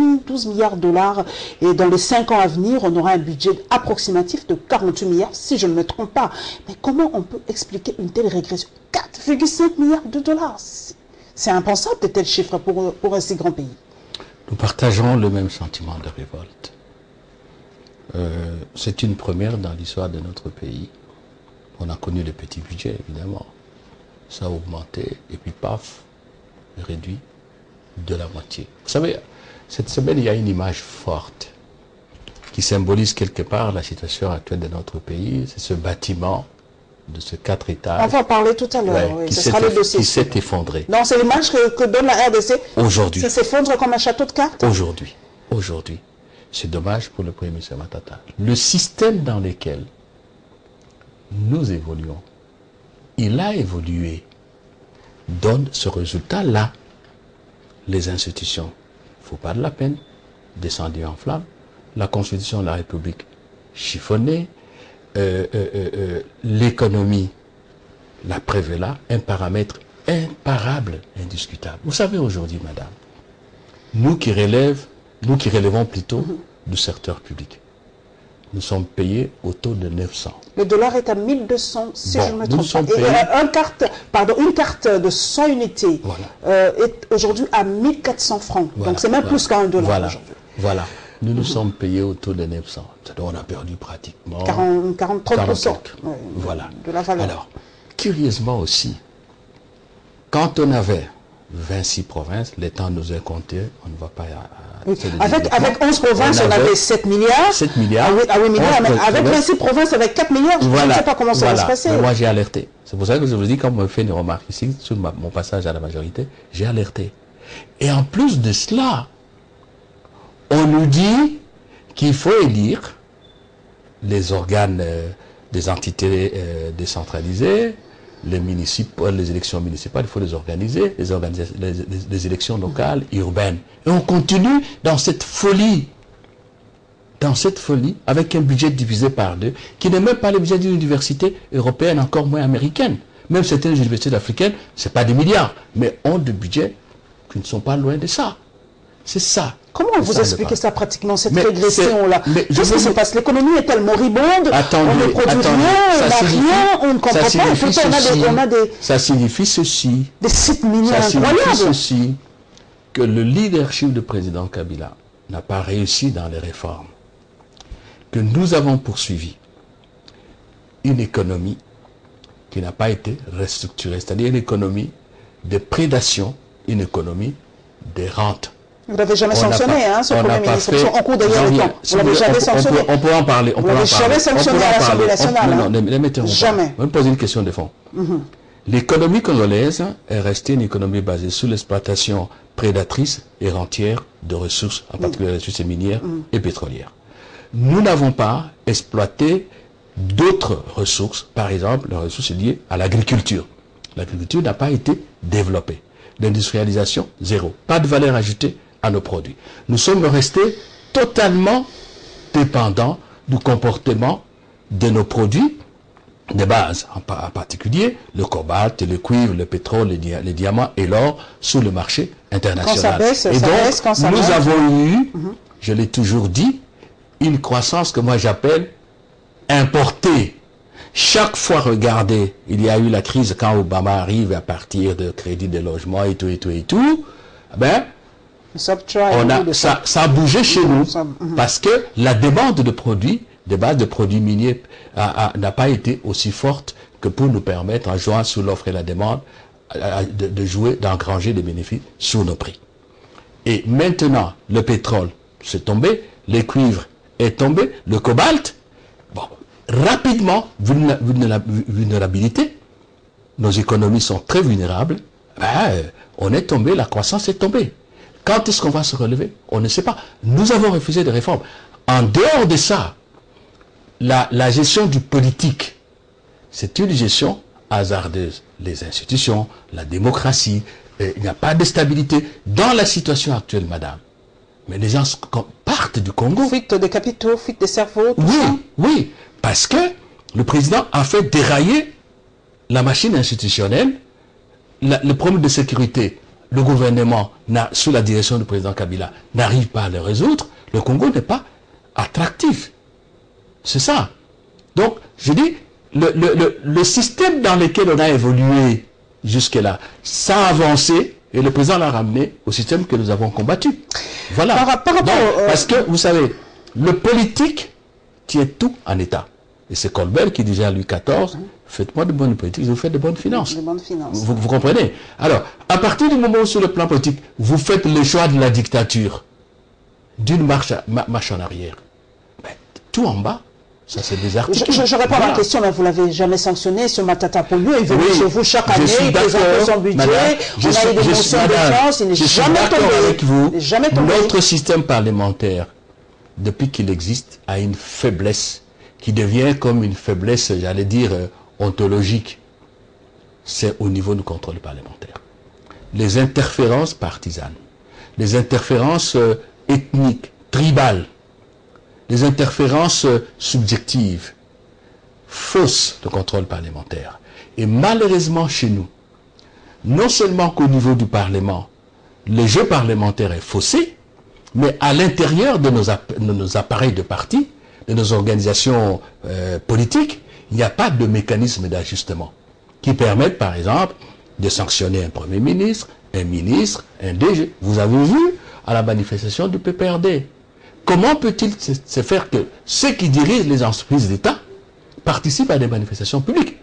milliards de dollars. Et dans les 5 ans à venir, on aura un budget approximatif de 48 milliards, si je ne me trompe pas. Mais comment on peut expliquer une telle régression? 4,5 milliards de dollars. C'est impensable de tels chiffres pour un si grand pays. Nous partageons le même sentiment de révolte. C'est une première dans l'histoire de notre pays. On a connu les petits budgets, évidemment. Ça a augmenté, et puis paf, réduit de la moitié. Vous savez, cette semaine, il y a une image forte qui symbolise quelque part la situation actuelle de notre pays. C'est ce bâtiment de ce 4 étages. On va en parler tout à l'heure, oui, ce sera le dossier. Qui s'est effondré. Non, c'est l'image que donne la RDC. Aujourd'hui. Ça s'effondre comme un château de cartes. Aujourd'hui. Aujourd'hui. C'est dommage pour le Premier ministre Matata. Le système dans lequel nous évoluons, il a évolué, donne ce résultat-là. Les institutions, il ne faut pas de la peine, descendues en flammes. La Constitution de la République chiffonnée. L'économie, la prévela, un paramètre imparable, indiscutable. Vous savez aujourd'hui, madame, nous qui relevons plutôt du secteur public, nous sommes payés au taux de 900. Le dollar est à 1200, si je ne me trompe pas. Et une carte de 100 unités est aujourd'hui à 1400 francs. Voilà, donc c'est même plus qu'un dollar aujourd'hui. Voilà. Nous nous sommes payés au taux de 900. C'est-à-dire on a perdu pratiquement 40-30%. Voilà. De la valeur. Alors, curieusement aussi, quand on avait 26 provinces, les temps nous est compté, on ne va pas... Avec 11 provinces, on avait 7 milliards. 7 milliards. Ah oui, milliards, mais avec 26 provinces, avec 4 milliards, je ne sais pas comment ça va se passer. Mais moi, j'ai alerté. C'est pour ça que je vous dis, quand on me fait une remarque ici, sur mon passage à la majorité, j'ai alerté. Et en plus de cela, on nous dit qu'il faut élire les organes des entités décentralisées, les élections municipales, il faut les organiser, les élections locales, urbaines. Et on continue dans cette folie, avec un budget divisé par 2, qui n'est même pas le budget d'une université européenne, encore moins américaine. Même certaines universités africaines, ce n'est pas des milliards, mais ont des budgets qui ne sont pas loin de ça. C'est ça. Comment vous expliquez ça pratiquement, cette régression-là? Qu'est-ce qui se passe? L'économie est-elle moribonde? On ne produit rien, on n'a rien, on ne comprend pas. Pourtant, on a des... Ça signifie ceci. Des sites miniers incroyables. Ça signifie ceci, que le leadership du président Kabila n'a pas réussi dans les réformes. Que nous avons poursuivi une économie qui n'a pas été restructurée, c'est-à-dire une économie de prédation, une économie des rentes. Vous ne l'avez jamais sanctionné, ce Premier ministre. En cours d'ailleurs, vous ne l'avez jamais sanctionné. On peut en parler. Vous ne l'avez jamais sanctionné à l'Assemblée nationale. Non, ne mettez-vous pas. Jamais. On va me poser une question de fond. L'économie congolaise est restée une économie basée sur l'exploitation prédatrice et rentière de ressources, en particulier les ressources minières et pétrolières. Nous n'avons pas exploité d'autres ressources, par exemple les ressources liées à l'agriculture. L'agriculture n'a pas été développée. L'industrialisation, zéro. Pas de valeur ajoutée à nos produits. Nous sommes restés totalement dépendants du comportement de nos produits de base, en particulier le cobalt, le cuivre, le pétrole, les diamants et l'or sur le marché international. Nous avons eu, je l'ai toujours dit, une croissance que moi j'appelle importée. Chaque fois, regardez, il y a eu la crise quand Obama arrive à partir de crédit de logement et tout, ben, ça a bougé chez nous parce que la demande de produits, de base de produits miniers, n'a pas été aussi forte que pour nous permettre, en jouant sur l'offre et la demande, d'engranger des bénéfices sur nos prix. Et maintenant, le pétrole, c'est tombé, le cuivre est tombé, le cobalt, bon, rapidement, vulnérabilité, nos économies sont très vulnérables, ben, on est tombé, la croissance est tombée. Quand est-ce qu'on va se relever? On ne sait pas. Nous avons refusé des réformes. En dehors de ça, la gestion du politique, c'est une gestion hasardeuse. Les institutions, la démocratie, il n'y a pas de stabilité dans la situation actuelle, madame. Mais les gens partent du Congo. Fuite des capitaux, fuite des cerveaux, tout ça. Oui, parce que le président a fait dérailler la machine institutionnelle, le problème de sécurité. Le gouvernement, sous la direction du président Kabila, n'arrive pas à le résoudre. Le Congo n'est pas attractif. C'est ça. Donc, je dis, le système dans lequel on a évolué jusque-là, ça a avancé et le président l'a ramené au système que nous avons combattu. Voilà. Par rapport parce que, vous savez, le politique tient tout en état. Et c'est Colbert qui disait à Louis XIV, faites-moi de bonnes politiques, vous faites de bonnes finances. Vous comprenez? Alors, à partir du moment où sur le plan politique, vous faites le choix de la dictature, d'une marche en arrière, ben, tout en bas, ça c'est des articles. Je réponds à la question, mais vous ne l'avez jamais sanctionné, ce Matata Ponyo, il vient chez vous chaque année, il présente son budget, on a eu des motions de défense, il n'est jamais tombé. Avec vous, notre système parlementaire, depuis qu'il existe, a une faiblesse qui devient comme une faiblesse, j'allais dire, ontologique. C'est au niveau du contrôle parlementaire. Les interférences partisanes, les interférences ethniques, tribales, les interférences subjectives, fausses de contrôle parlementaire. Et malheureusement chez nous, non seulement qu'au niveau du Parlement, le jeu parlementaire est faussé, mais à l'intérieur de nos appareils de parti, de nos organisations politiques, il n'y a pas de mécanisme d'ajustement qui permettent, par exemple, de sanctionner un Premier ministre, un ministre, un DG. Vous avez vu à la manifestation du PPRD. Comment peut-il se faire que ceux qui dirigent les entreprises d'État participent à des manifestations publiques?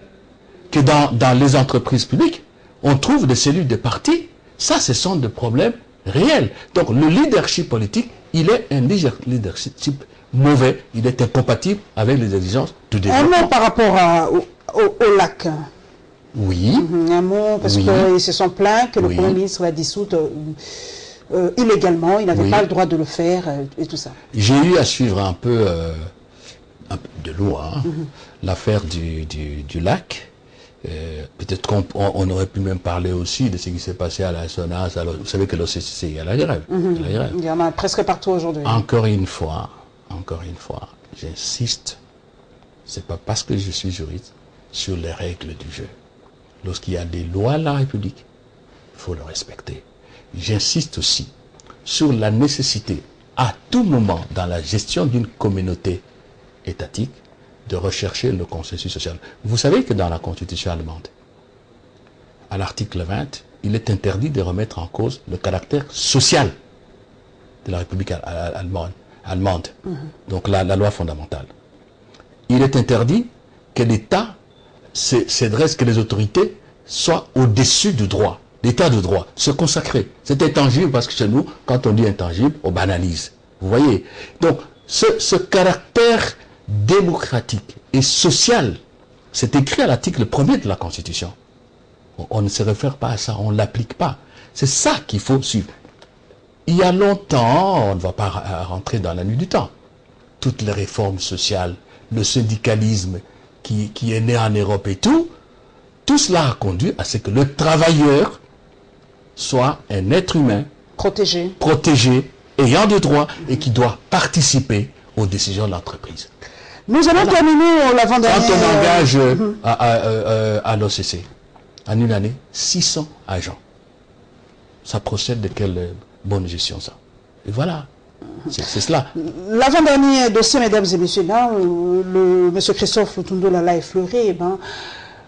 Que dans les entreprises publiques, on trouve des cellules de partis. Ça, ce sont des problèmes réels. Donc, le leadership politique, il est un leadership mauvais, il est incompatible avec les exigences du développement. Un mot par rapport au lac. Oui. Un mot, parce qu'ils se sont plaints que le Premier ministre l'a dissoute illégalement, il n'avait pas le droit de le faire et tout ça. J'ai eu à suivre un peu de loin l'affaire du lac. Peut-être qu'on aurait pu même parler aussi de ce qui s'est passé à la SONAS. Vous savez que l'OCCC, il y a la grève. Il y en a presque partout aujourd'hui. Encore une fois, j'insiste, c'est pas parce que je suis juriste, sur les règles du jeu. Lorsqu'il y a des lois de la République, il faut le respecter. J'insiste aussi sur la nécessité, à tout moment, dans la gestion d'une communauté étatique, de rechercher le consensus social. Vous savez que dans la Constitution allemande, à l'article 20, il est interdit de remettre en cause le caractère social de la République allemande. Donc la loi fondamentale. Il est interdit que l'État s'adresse, que les autorités soient au-dessus du droit. L'état de droit, se consacrer. C'est intangible parce que chez nous, quand on dit intangible, on banalise. Vous voyez? Donc, ce caractère démocratique et social, c'est écrit à l'article 1er de la Constitution. On ne se réfère pas à ça, on ne l'applique pas. C'est ça qu'il faut suivre. Il y a longtemps, on ne va pas rentrer dans la nuit du temps, toutes les réformes sociales, le syndicalisme qui est né en Europe et tout cela a conduit à ce que le travailleur soit un être humain protégé, ayant des droits et qui doit participer aux décisions de l'entreprise. Nous allons terminer l'avant-dernier. Quand on engage à l'OCC, en une année, 600 agents, ça procède de quelle bonne gestion ça? Et voilà. C'est cela. L'avant-dernier dossier, mesdames et messieurs, là, M. Christophe Lutundula l'a effleuré,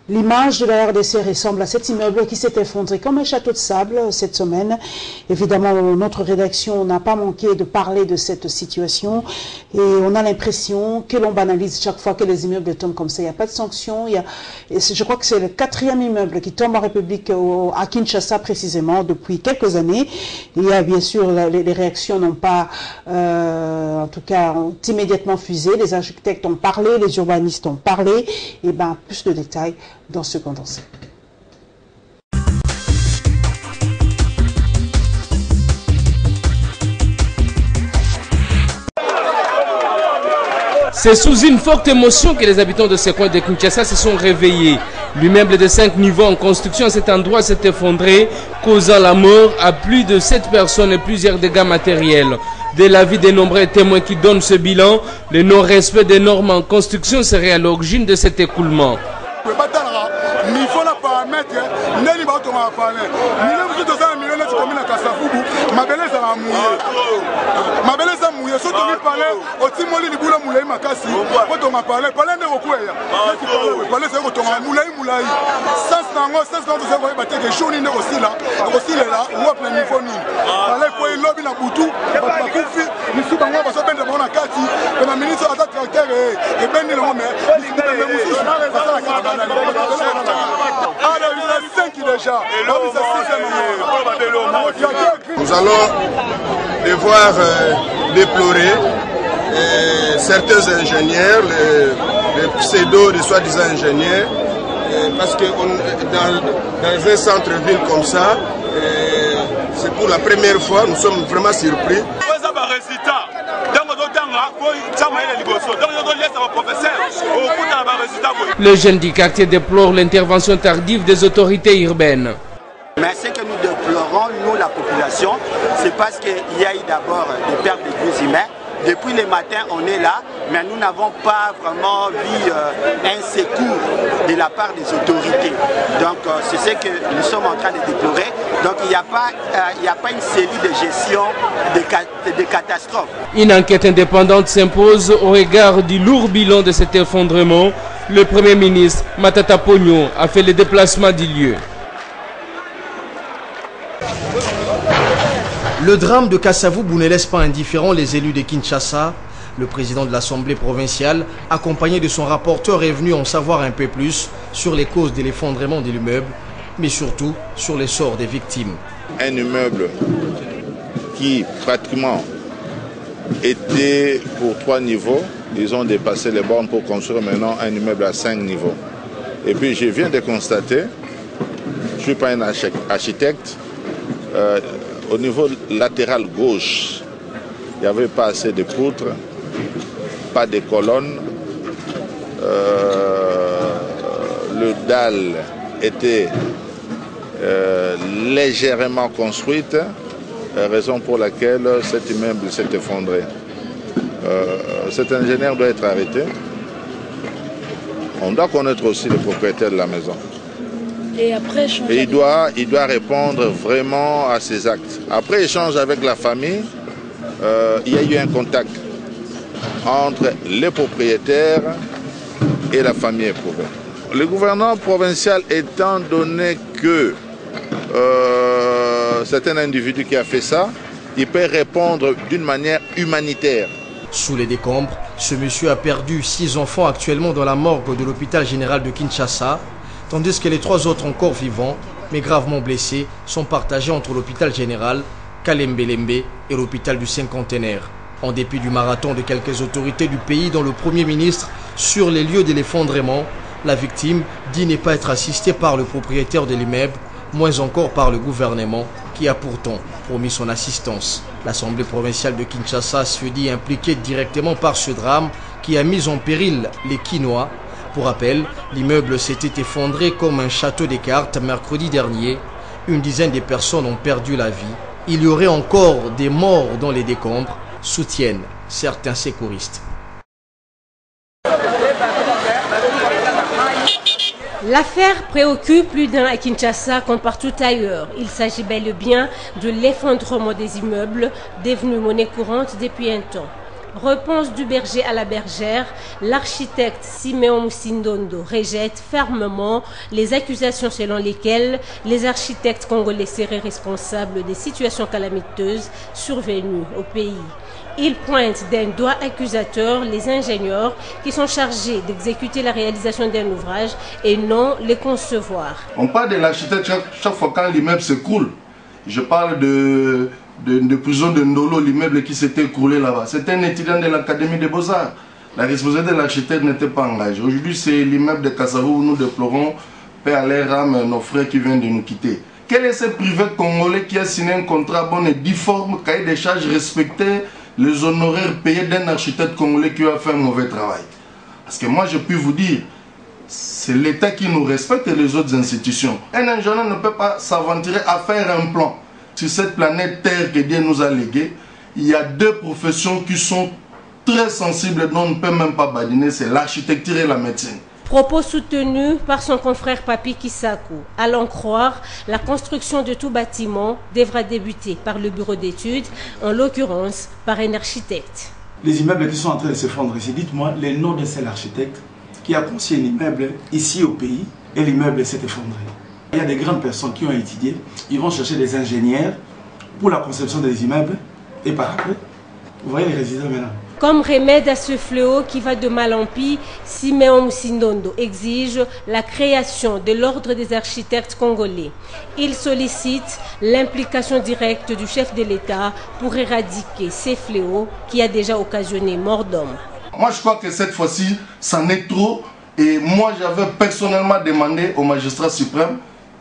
l'image de la RDC ressemble à cet immeuble qui s'est effondré comme un château de sable cette semaine. Évidemment, notre rédaction n'a pas manqué de parler de cette situation et on a l'impression que l'on banalise chaque fois que les immeubles tombent comme ça. Il n'y a pas de sanction. Je crois que c'est le 4e immeuble qui tombe en République, à Kinshasa précisément, depuis quelques années. Il y a bien sûr, les réactions n'ont pas, en tout cas, ont immédiatement fusé. Les architectes ont parlé, les urbanistes ont parlé. Et plus de détails dans ce condensé. C'est sous une forte émotion que les habitants de ce coin de Kinshasa se sont réveillés. L'immeuble de 5 niveaux en construction à cet endroit s'est effondré, causant la mort à plus de 7 personnes et plusieurs dégâts matériels. De l'avis des nombreux témoins qui donnent ce bilan, le non-respect des normes en construction serait à l'origine de cet écoulement. Boutou, Bakoufi, nous sommes en train de prendre la carte, et la ministre a un tracteur et Ben Nilon, mais nous allons devoir déplorer certains ingénieurs, les pseudo, les soi-disant ingénieurs, parce que dans un centre-ville comme ça, c'est pour la première fois, nous sommes vraiment surpris. Les jeunes du quartier déplorent l'intervention tardive des autorités urbaines. Mais ce que nous déplorons, nous, la population, c'est parce qu'il y a eu d'abord des pertes de vies humains. Depuis le matin, on est là, mais nous n'avons pas vraiment vu un secours de la part des autorités. Donc, c'est ce que nous sommes en train de déplorer. Donc, il n'y a pas une série de gestion de catastrophes. Une enquête indépendante s'impose au regard du lourd bilan de cet effondrement. Le Premier ministre Matata Ponyo a fait le déplacement du lieu. Le drame de Kasavubu ne laisse pas indifférents les élus de Kinshasa. Le président de l'Assemblée provinciale, accompagné de son rapporteur, est venu en savoir un peu plus sur les causes de l'effondrement de l'immeuble, mais surtout sur les sorts des victimes. Un immeuble qui pratiquement était pour 3 niveaux, ils ont dépassé les bornes pour construire maintenant un immeuble à 5 niveaux. Et puis je viens de constater, je ne suis pas un architecte, au niveau latéral gauche, il n'y avait pas assez de poutres, pas de colonnes. Le dalle était légèrement construite, raison pour laquelle cet immeuble s'est effondré. Cet ingénieur doit être arrêté. On doit connaître aussi le propriétaire de la maison. Et après, il doit répondre vraiment à ses actes. Après échange avec la famille, il y a eu un contact entre les propriétaires et la famille éprouvée. Le gouvernement provincial, étant donné que c'est un individu qui a fait ça, il peut répondre d'une manière humanitaire. Sous les décombres, ce monsieur a perdu 6 enfants actuellement dans la morgue de l'hôpital général de Kinshasa, tandis que les 3 autres encore vivants, mais gravement blessés, sont partagés entre l'hôpital général, Kalembelembe et l'hôpital du Cinquantenaire. En dépit du marathon de quelques autorités du pays, dont le Premier ministre, sur les lieux de l'effondrement, la victime dit ne pas être assistée par le propriétaire de l'immeuble, moins encore par le gouvernement, qui a pourtant promis son assistance. L'Assemblée provinciale de Kinshasa se dit impliquée directement par ce drame qui a mis en péril les Kinois. Pour rappel, l'immeuble s'était effondré comme un château de cartes mercredi dernier. Une dizaine de personnes ont perdu la vie. Il y aurait encore des morts dans les décombres, soutiennent certains secouristes. L'affaire préoccupe plus d'un à Kinshasa comme partout ailleurs. Il s'agit bel et bien de l'effondrement des immeubles, devenu monnaie courante depuis un temps. Réponse du berger à la bergère, l'architecte Simeon Moussindondo rejette fermement les accusations selon lesquelles les architectes congolais seraient responsables des situations calamiteuses survenues au pays. Il pointe d'un doigt accusateur les ingénieurs qui sont chargés d'exécuter la réalisation d'un ouvrage et non les concevoir. On parle de l'architecte chaque fois quand l'immeuble s'écroule. Je parle de prison de Ndolo, l'immeuble qui s'était écroulé là-bas. C'était un étudiant de l'Académie des Beaux-Arts. La responsabilité de l'architecte n'était pas engagée. Aujourd'hui, c'est l'immeuble de Kasavubu où nous déplorons, paix à leur âme, nos frères qui viennent de nous quitter. Quel est ce privé congolais qui a signé un contrat bon et difforme, cahier des charges respecté les honoraires payés d'un architecte congolais qui a fait un mauvais travail? Parce que moi, je puis vous dire, c'est l'État qui nous respecte et les autres institutions. Un ingénieur ne peut pas s'aventurer à faire un plan. Sur cette planète Terre que Dieu nous a léguée, il y a 2 professions qui sont très sensibles dont on ne peut même pas badiner, c'est l'architecture et la médecine. Propos soutenus par son confrère Papi Kisaku. À l'en croire, la construction de tout bâtiment devra débuter par le bureau d'études, en l'occurrence par un architecte. Les immeubles qui sont en train de s'effondrer ici, dites-moi les noms de cet architecte qui a conçu un immeuble ici au pays et l'immeuble s'est effondré. Il y a des grandes personnes qui ont étudié, ils vont chercher des ingénieurs pour la conception des immeubles Et par après, vous voyez les résultats maintenant. Comme remède à ce fléau qui va de mal en pis, Simeon Sindondo exige la création de l'ordre des architectes congolais. Il sollicite l'implication directe du chef de l'État pour éradiquer ces fléaux qui a déjà occasionné mort d'hommes. Moi, je crois que cette fois-ci, ça n'est trop. Et moi, j'avais personnellement demandé au magistrat suprême,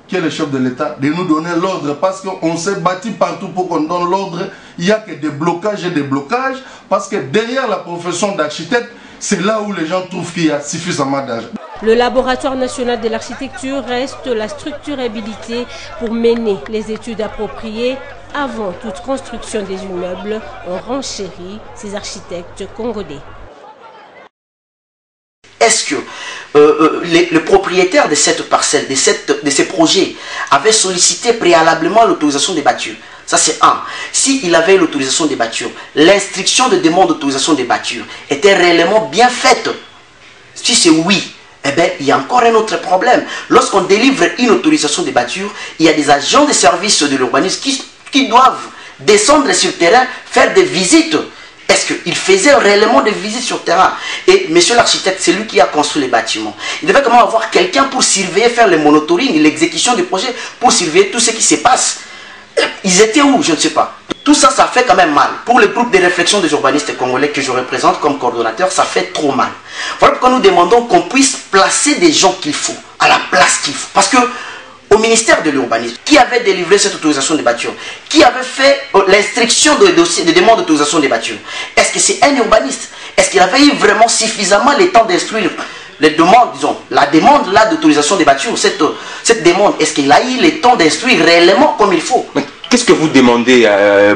qui est le chef de l'État, de nous donner l'ordre, parce qu'on s'est battu partout pour qu'on donne l'ordre. Il n'y a que des blocages et des blocages, parce que derrière la profession d'architecte, c'est là où les gens trouvent qu'il y a suffisamment d'argent. Le laboratoire national de l'architecture reste la structure habilitée pour mener les études appropriées avant toute construction des immeubles, ont renchéri ces architectes congolais. Est-ce que le propriétaire de cette parcelle, de ces projets, avait sollicité préalablement l'autorisation des bâtures? Ça c'est un. S'il avait l'autorisation des bâtures, l'instruction de demande d'autorisation des bâtures était réellement bien faite. Si c'est oui, eh bien, il y a encore un autre problème. Lorsqu'on délivre une autorisation des bâtures, il y a des agents de service de l'urbanisme qui doivent descendre sur le terrain, faire des visites. Est-ce qu'il faisait réellement des visites sur terrain? Et monsieur l'architecte, c'est lui qui a construit les bâtiments. Il devait quand même avoir quelqu'un pour surveiller, faire le monitoring, l'exécution du projet, pour surveiller tout ce qui se passe. Ils étaient où? Je ne sais pas. Tout ça, ça fait quand même mal. Pour le groupe de réflexion des urbanistes congolais que je représente comme coordonnateur, ça fait trop mal. Voilà pourquoi nous demandons qu'on puisse placer des gens qu'il faut, à la place qu'il faut. Parce que au ministère de l'urbanisme, qui avait délivré cette autorisation de bâture? Qui avait fait l'instruction de dossier de demande d'autorisation des bâtures? Est-ce que c'est un urbaniste? Est-ce qu'il avait eu vraiment suffisamment le temps d'instruire les demandes, disons, la demande là d'autorisation des bâtures, cette demande, est-ce qu'il a eu le temps d'instruire réellement comme il faut? Mais qu'est-ce que vous demandez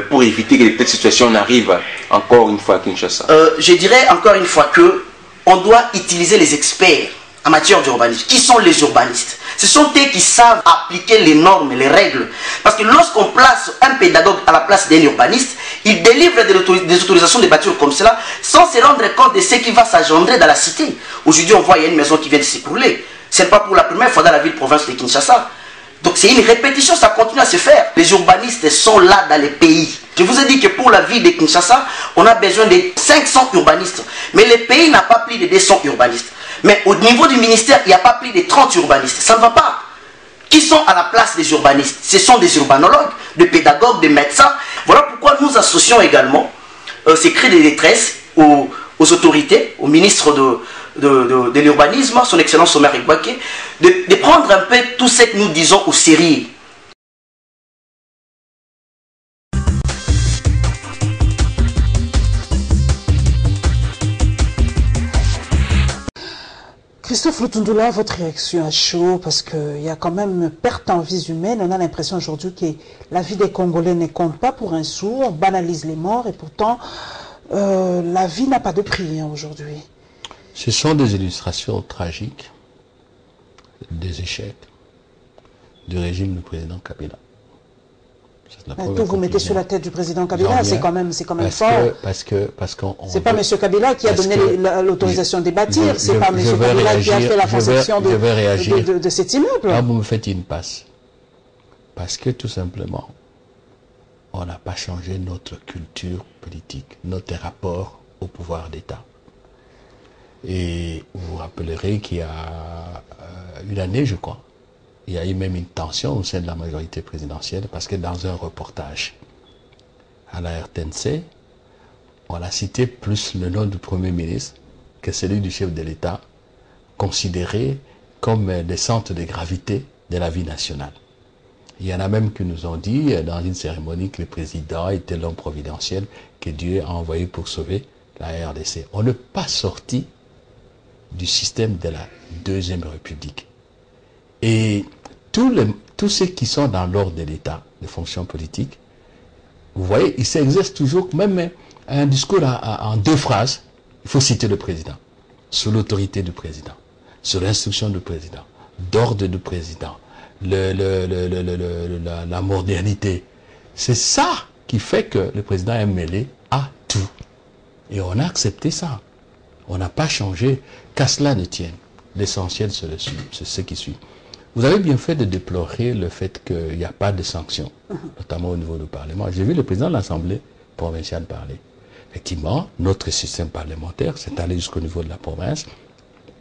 pour éviter que cette situation n'arrive encore une fois à Kinshasa? Je dirais encore une fois que on doit utiliser les experts en matière d'urbanisme. Qui sont les urbanistes? Ce sont eux qui savent appliquer les normes et les règles. Parce que lorsqu'on place un pédagogue à la place d'un urbaniste, il délivre des autorisations de bâtures comme cela sans se rendre compte de ce qui va s'engendrer dans la cité. Aujourd'hui, on voit qu'il y a une maison qui vient de s'écrouler. Ce n'est pas pour la première fois dans la ville-province de Kinshasa. Donc c'est une répétition, ça continue à se faire. Les urbanistes sont là dans les pays. Je vous ai dit que pour la ville de Kinshasa, on a besoin de 500 urbanistes. Mais le pays n'a pas plus de 200 urbanistes. Mais au niveau du ministère, il n'y a pas plus de 30 urbanistes. Ça ne va pas. Qui sont à la place des urbanistes? Ce sont des urbanologues, des pédagogues, des médecins. Voilà pourquoi nous associons également ces cris de détresse aux autorités, au ministre de l'urbanisme, son excellence Omer Igwake, de prendre un peu tout ce que nous disons au sérieux. Christophe Lutundula, votre réaction à chaud, parce qu'il y a quand même perte en vies humaines. On a l'impression aujourd'hui que la vie des Congolais ne compte pas pour un sou. On banalise les morts et pourtant, la vie n'a pas de prix aujourd'hui. Ce sont des illustrations tragiques des échecs du régime du président Kabila. Tout vous mettez sur la tête du président Kabila, c'est quand même fort. Parce qu'on... C'est pas M. Kabila qui a donné l'autorisation de bâtir, c'est pas M. Kabila qui a fait la conception de cet immeuble. Là, vous me faites une passe. Parce que tout simplement, on n'a pas changé notre culture politique, notre rapport au pouvoir d'État. Et vous vous rappellerez qu'il y a une année, je crois, il y a eu même une tension au sein de la majorité présidentielle parce que dans un reportage à la RTNC, on a cité plus le nom du Premier ministre que celui du chef de l'État, considéré comme des centres de gravité de la vie nationale. Il y en a même qui nous ont dit dans une cérémonie que le président était l'homme providentiel que Dieu a envoyé pour sauver la RDC. On n'est pas sorti du système de la Deuxième République. Et tous ceux qui sont dans l'ordre de l'État, les fonctions politiques, vous voyez, ils s'exercent toujours, même un discours en 2 phrases, il faut citer le président, sous l'autorité du président, sur l'instruction du président, d'ordre du président, la modernité. C'est ça qui fait que le président est mêlé à tout. Et on a accepté ça. On n'a pas changé, qu'à cela ne tienne. L'essentiel, c'est ce qui suit. Vous avez bien fait de déplorer le fait qu'il n'y a pas de sanctions, notamment au niveau du Parlement. J'ai vu le président de l'Assemblée provinciale parlait. Effectivement, notre système parlementaire, c'est allé jusqu'au niveau de la province,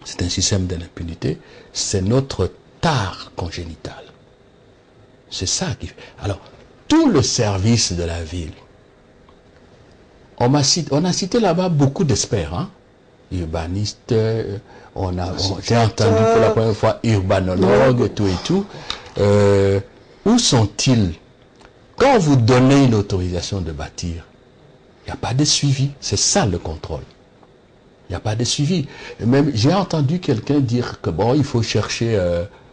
c'est un système de l'impunité, c'est notre tare congénitale. C'est ça qui fait. Alors, tout le service de la ville, on a cité là-bas beaucoup d'experts, hein? Urbanistes, j'ai entendu pour la première fois urbanologues et tout. Où sont-ils? Quand vous donnez une autorisation de bâtir, il n'y a pas de suivi. C'est ça le contrôle. Il n'y a pas de suivi. Et même, j'ai entendu quelqu'un dire que bon, il faut chercher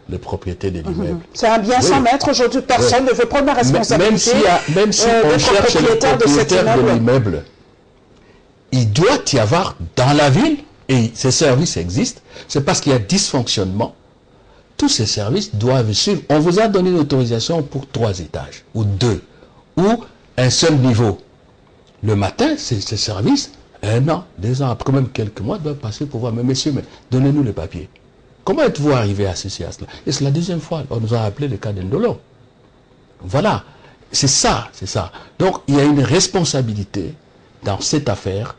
le propriétaire de l'immeuble. C'est un bien sans maître. Aujourd'hui, personne ne veut prendre la responsabilité. Même si on cherche le propriétaire de l'immeuble, il doit y avoir dans la ville, et ces services existent, c'est parce qu'il y a dysfonctionnement. Tous ces services doivent suivre. On vous a donné une autorisation pour 3 étages, ou 2, ou un seul niveau. Le matin, ces services, 1 an, 2 ans, après même quelques mois, doivent passer pour voir. Mais messieurs, donnez-nous les papiers. Comment êtes-vous arrivé à ceci, à cela? Et c'est la deuxième fois, on nous a appelé le cas d'Indolo. Voilà, c'est ça, c'est ça. Donc, il y a une responsabilité dans cette affaire,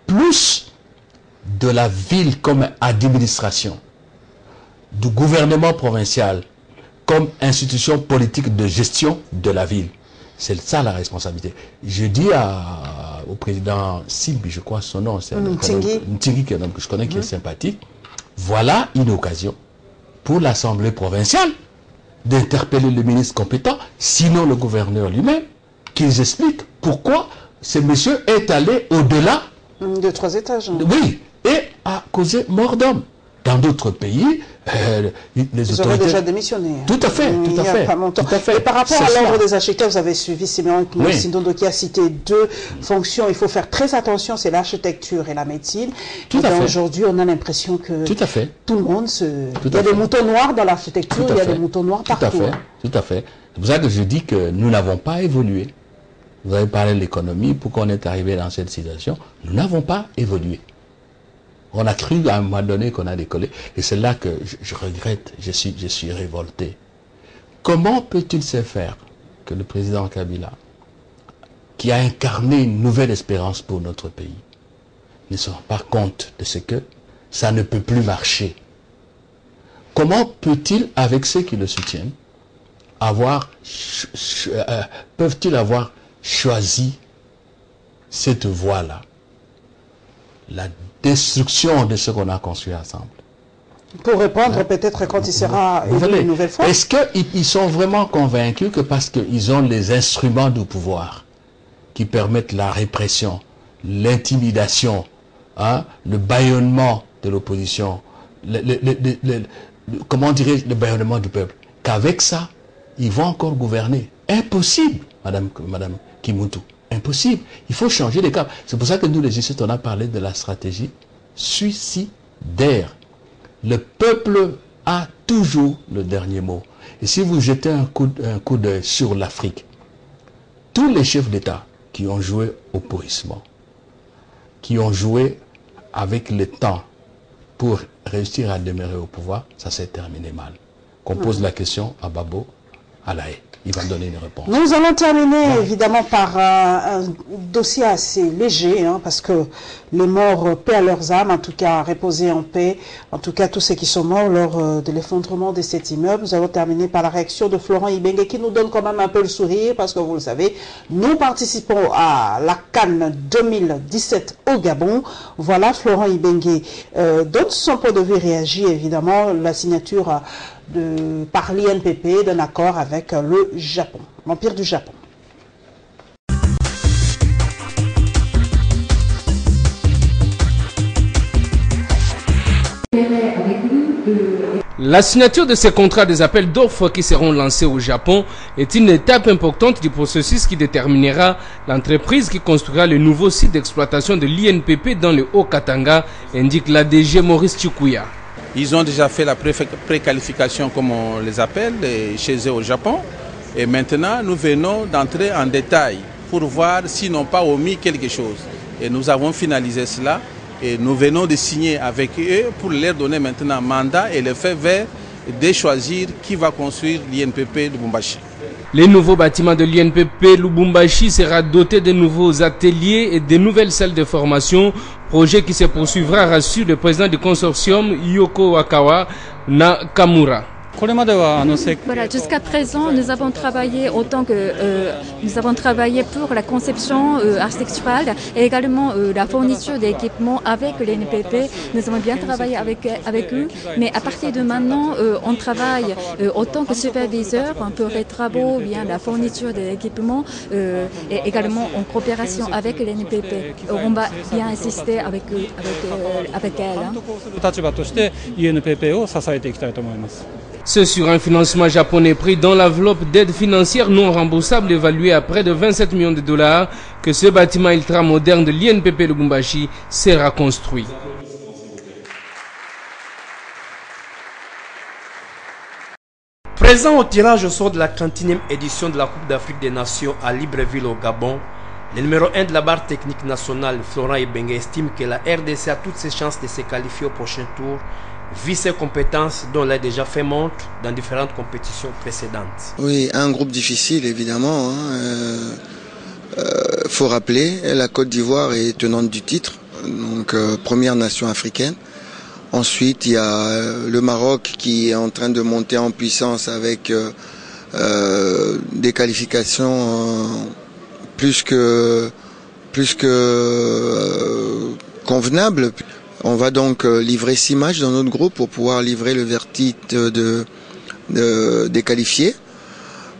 plus de la ville comme administration, du gouvernement provincial comme institution politique de gestion de la ville. C'est ça la responsabilité. Je dis au président Simbi, je crois son nom, c'est Ntingi, que je connais, qui est sympathique. Voilà une occasion pour l'Assemblée provinciale d'interpeller le ministre compétent, sinon le gouverneur lui-même, qu'ils expliquent pourquoi ce monsieur est allé au-delà de 3 étages. Hein. Oui, et a causé mort d'homme. Dans d'autres pays, les autorités... auraient déjà démissionné. Tout à fait, tout à fait. Tout à fait. Et par rapport à l'ordre des architectes, vous avez suivi Siméon Sindondo qui a cité 2 fonctions. Il faut faire très attention, c'est l'architecture et la médecine. Tout à fait. Aujourd'hui, on a l'impression que tout le monde il y a des moutons noirs dans l'architecture, il y a des moutons noirs partout. Tout à fait, tout à fait. C'est pour ça que je dis que nous n'avons pas évolué. Vous avez parlé de l'économie, pourquoi on est arrivé dans cette situation? Nous n'avons pas évolué. On a cru à un moment donné qu'on a décollé. Et c'est là que je regrette, je suis révolté. Comment peut-il se faire que le président Kabila, qui a incarné une nouvelle espérance pour notre pays, ne se rend pas compte de ce que ça ne peut plus marcher? Comment peut-il, avec ceux qui le soutiennent, peuvent-ils avoir choisi cette voie-là? La destruction de ce qu'on a construit ensemble. Pour répondre peut-être quand il sera élu une nouvelle fois. Est-ce qu'ils sont vraiment convaincus que parce qu'ils ont les instruments du pouvoir qui permettent la répression, l'intimidation, le bâillonnement de l'opposition, comment dirais-je, le bâillonnement du peuple, qu'avec ça, ils vont encore gouverner? Impossible, Madame Kimoutou. Impossible. Il faut changer de cap. C'est pour ça que nous, les G7, on a parlé de la stratégie suicidaire. Le peuple a toujours le dernier mot. Et si vous jetez un coup d'œil sur l'Afrique, tous les chefs d'État qui ont joué au pourrissement, qui ont joué avec le temps pour réussir à demeurer au pouvoir, ça s'est terminé mal. Qu'on pose la question à Babo, à La Haye. Il va donner une réponse. Nous allons terminer évidemment par un dossier assez léger, parce que les morts, paix à leurs âmes, en tout cas reposer en paix, en tout cas tous ceux qui sont morts lors de l'effondrement de cet immeuble. Nous allons terminer par la réaction de Florent Ibenge qui nous donne quand même un peu le sourire parce que vous le savez, nous participons à la CAN 2017 au Gabon. Voilà, Florent Ibenge donne son point de vue, réagit évidemment la signature par l'INPP d'un accord avec le Japon, l'Empire du Japon. La signature de ces contrats des appels d'offres qui seront lancés au Japon est une étape importante du processus qui déterminera l'entreprise qui construira le nouveau site d'exploitation de l'INPP dans le Haut-Katanga, indique l'ADG Maurice Chukuya. Ils ont déjà fait la préqualification, comme on les appelle, chez eux au Japon. Et maintenant, nous venons d'entrer en détail pour voir s'ils n'ont pas omis quelque chose. Et nous avons finalisé cela. Et nous venons de signer avec eux pour leur donner maintenant mandat et le faire vert de choisir qui va construire l'INPP de Bumbashi. Les nouveaux bâtiments de l'INPP Lubumbashi sera doté de nouveaux ateliers et de nouvelles salles de formation, projet qui se poursuivra, rassure le président du consortium Yoko Wakawa Nakamura. Voilà, jusqu'à présent, nous avons travaillé pour la conception architecturale et également la fourniture d'équipements avec les NPP. Nous avons bien travaillé avec eux, mais à partir de maintenant, on travaille autant que superviseur pour les travaux, bien la fourniture d'équipements et également en coopération avec les NPP. On va bien assister avec eux, avec elles. C'est sur un financement japonais pris dans l'enveloppe d'aide financière non remboursable évaluée à près de 27 millions de dollars que ce bâtiment ultramoderne de l'INPP Lubumbashi sera construit. Présent au tirage au sort de la 30e édition de la Coupe d'Afrique des Nations à Libreville au Gabon, le numéro 1 de la barre technique nationale, Florent Ibenge, estime que la RDC a toutes ses chances de se qualifier au prochain tour, vu ses compétences dont elle a déjà fait montre dans différentes compétitions précédentes. Oui, un groupe difficile évidemment. Faut rappeler, la Côte d'Ivoire est tenante du titre, donc première nation africaine. Ensuite, il y a le Maroc qui est en train de monter en puissance avec des qualifications plus que convenables. On va donc livrer 6 matchs dans notre groupe pour pouvoir livrer le verdict des qualifiés.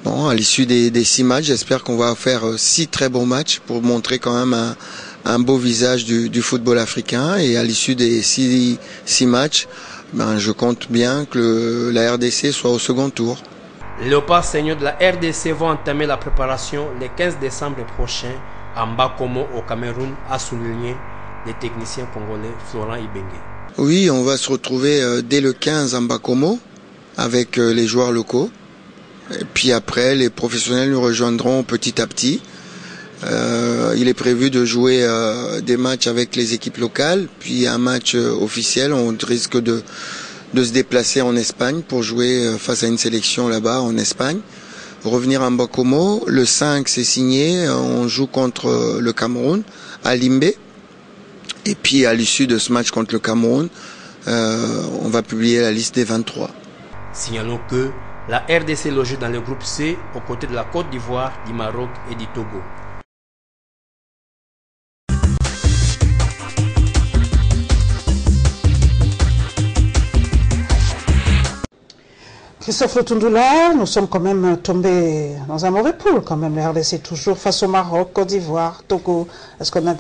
Bon, à l'issue des 6 matchs, j'espère qu'on va faire 6 très bons matchs pour montrer quand même un beau visage du football africain. Et à l'issue des 6 matchs, je compte bien que la RDC soit au second tour. Les Léopards seniors de la RDC vont entamer la préparation le 15 décembre prochain à Mbakomo au Cameroun, a souligné le technicien congolais Florent Ibenge. Oui, on va se retrouver dès le 15 à Mbakomo avec les joueurs locaux. Et puis après, les professionnels nous rejoindront petit à petit. Il est prévu de jouer des matchs avec les équipes locales, puis un match officiel. On risque de se déplacer en Espagne pour jouer face à une sélection là-bas en Espagne. Revenir à Mbakomo, le 5 c'est signé, on joue contre le Cameroun à Limbé. Et puis à l'issue de ce match contre le Cameroun, on va publier la liste des 23. Signalons que la RDC est logée dans le groupe C aux côtés de la Côte d'Ivoire, du Maroc et du Togo. Christophe Lutundula, nous sommes quand même tombés dans un mauvais pool quand même. La RDC toujours face au Maroc, Côte d'Ivoire, Togo. Est-ce qu'on a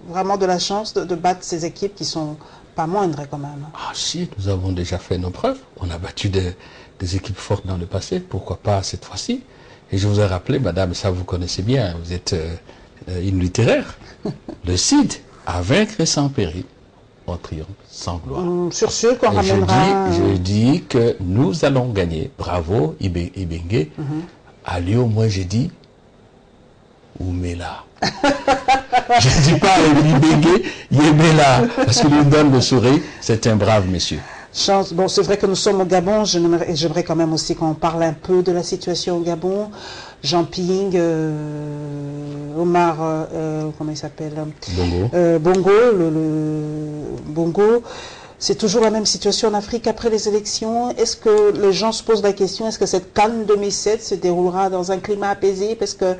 vraiment de la chance de battre ces équipes qui sont pas moindres quand même? Ah si, nous avons déjà fait nos preuves. On a battu des équipes fortes dans le passé. Pourquoi pas cette fois-ci? Et je vous ai rappelé, madame, ça vous connaissez bien, vous êtes une littéraire. Le CID a vaincre sans péril, en triomphe, sans gloire. Sur sûr qu'on ramènera... Je dis que nous allons gagner. Bravo, Ibenge. À Lyon, moi j'ai dit, Oumela. Je ne dis pas Ibenge, Yemela, parce qu'il nous donne le sourire, c'est un brave monsieur. Bon, c'est vrai que nous sommes au Gabon, j'aimerais quand même aussi qu'on parle un peu de la situation au Gabon. Jean Ping, Omar, comment il s'appelle? Bongo. Bongo. C'est toujours la même situation en Afrique après les élections. Est-ce que les gens se posent la question, est-ce que cette CAN 2007 se déroulera dans un climat apaisé? Parce que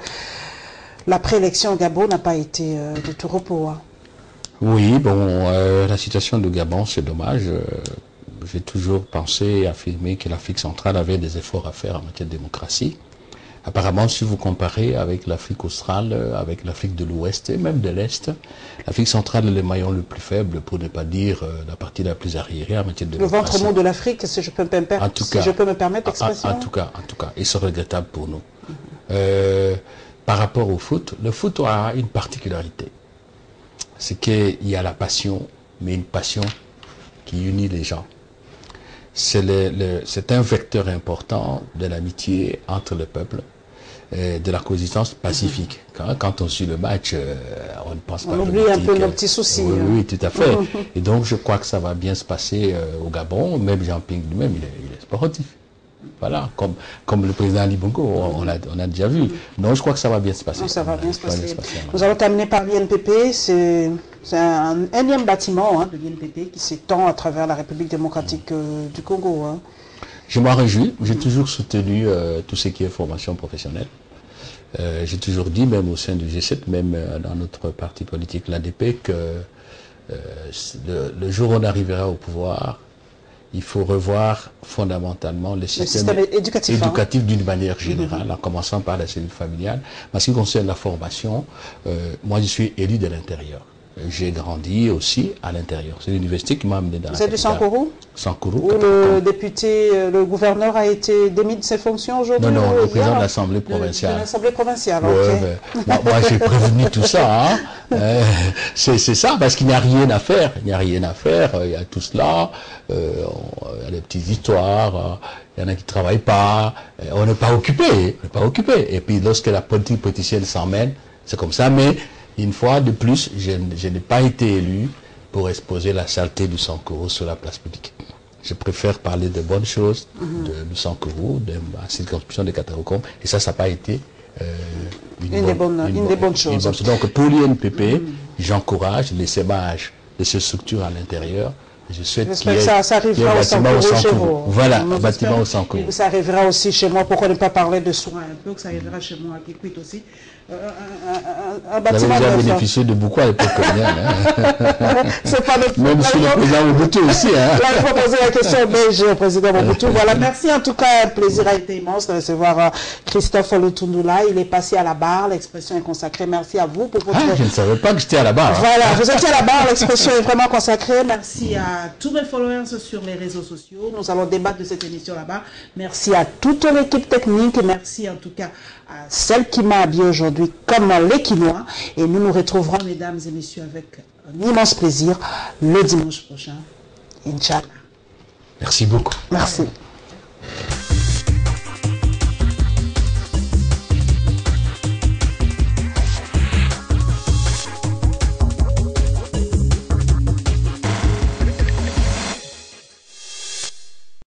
la préélection au Gabon n'a pas été de tout repos. Hein. Oui, bon, la situation du Gabon, c'est dommage. J'ai toujours pensé et affirmé que l'Afrique centrale avait des efforts à faire en matière de démocratie. Apparemment, si vous comparez avec l'Afrique australe, avec l'Afrique de l'Ouest et même de l'Est, l'Afrique centrale est le maillon le plus faible, pour ne pas dire la partie la plus arriérée en matière de démocratie. Le ventre mou de l'Afrique, si je peux me permettre l'expression. En tout cas, et c'est regrettable pour nous. Par rapport au foot, le foot a une particularité. C'est qu'il y a la passion, mais une passion qui unit les gens. C'est un vecteur important de l'amitié entre le peuple, de la coexistence pacifique. Quand on suit le match, on ne pense pas... On oublie un peu nos petits soucis. Oui, tout à fait. Et donc je crois que ça va bien se passer au Gabon. Même Jean Ping lui-même, il est sportif. Voilà, comme le président Ali Bongo, on a déjà vu. Donc je crois que ça va bien se passer. Ça va bien se passer. Nous allons terminer par l'INPP. C'est un énième bâtiment de l'INPP qui s'étend à travers la République démocratique du Congo. Je m'en réjouis. J'ai toujours soutenu tout ce qui est formation professionnelle. J'ai toujours dit, même au sein du G7, même dans notre parti politique, l'ADP, que le jour où on arrivera au pouvoir, il faut revoir fondamentalement le système éducatif d'une manière générale, en commençant par la cellule familiale. En ce qui concerne la formation, moi je suis élu de l'intérieur. J'ai grandi aussi à l'intérieur. C'est l'université qui m'a amené dans la capitale. Vous êtes du Sankourou? Sankourou. Où le député, le gouverneur a été démis de ses fonctions aujourd'hui? Non, le président de l'Assemblée provinciale. De l'Assemblée provinciale, ok. Moi j'ai prévenu tout ça. C'est ça, parce qu'il n'y a rien à faire. Il n'y a rien à faire. Il y a tout cela. Il y a des petites histoires. Il y en a qui ne travaillent pas. On n'est pas occupé. On n'est pas occupé. Et puis lorsque la politique politicienne s'emmène, c'est comme ça. Mais une fois de plus, je n'ai pas été élu pour exposer la saleté du Sankourou sur la place publique. Je préfère parler de bonnes choses du Sankourou, de la circonscription de Kataroukom, et ça n'a pas été une des bonnes choses. Donc pour l'INPP, j'encourage l'essaimage de ces structures à l'intérieur. Je souhaite qu'il y ait ça arrivera au Sankourou chez vous. Voilà, un bâtiment au Sankourou. Ça arrivera aussi chez moi, pourquoi ne pas parler de soins un peu, que ça arrivera chez moi à Kikwit aussi. Un bâtiment vous avez déjà bénéficié de beaucoup à l'époque coloniale. C'est pas notre même si le président Mobutu aussi. Là, il faut poser la question belge au président Mobutu. Voilà, merci en tout cas. Le plaisir a été immense de recevoir Christophe Lutundula. Il est passé à la barre. L'expression est consacrée. Merci à vous pour votre... je ne savais pas que j'étais à la barre. Voilà, vous étiez à la barre. L'expression est vraiment consacrée. Merci à tous mes followers sur les réseaux sociaux. Nous allons débattre de cette émission là-bas. Merci à toute l'équipe technique. Merci en tout cas à celle qui m'a habillé aujourd'hui comme les Quinois. Et nous nous retrouverons, mesdames et messieurs, avec un immense plaisir le dimanche prochain. Inch'Allah. Merci beaucoup. Merci.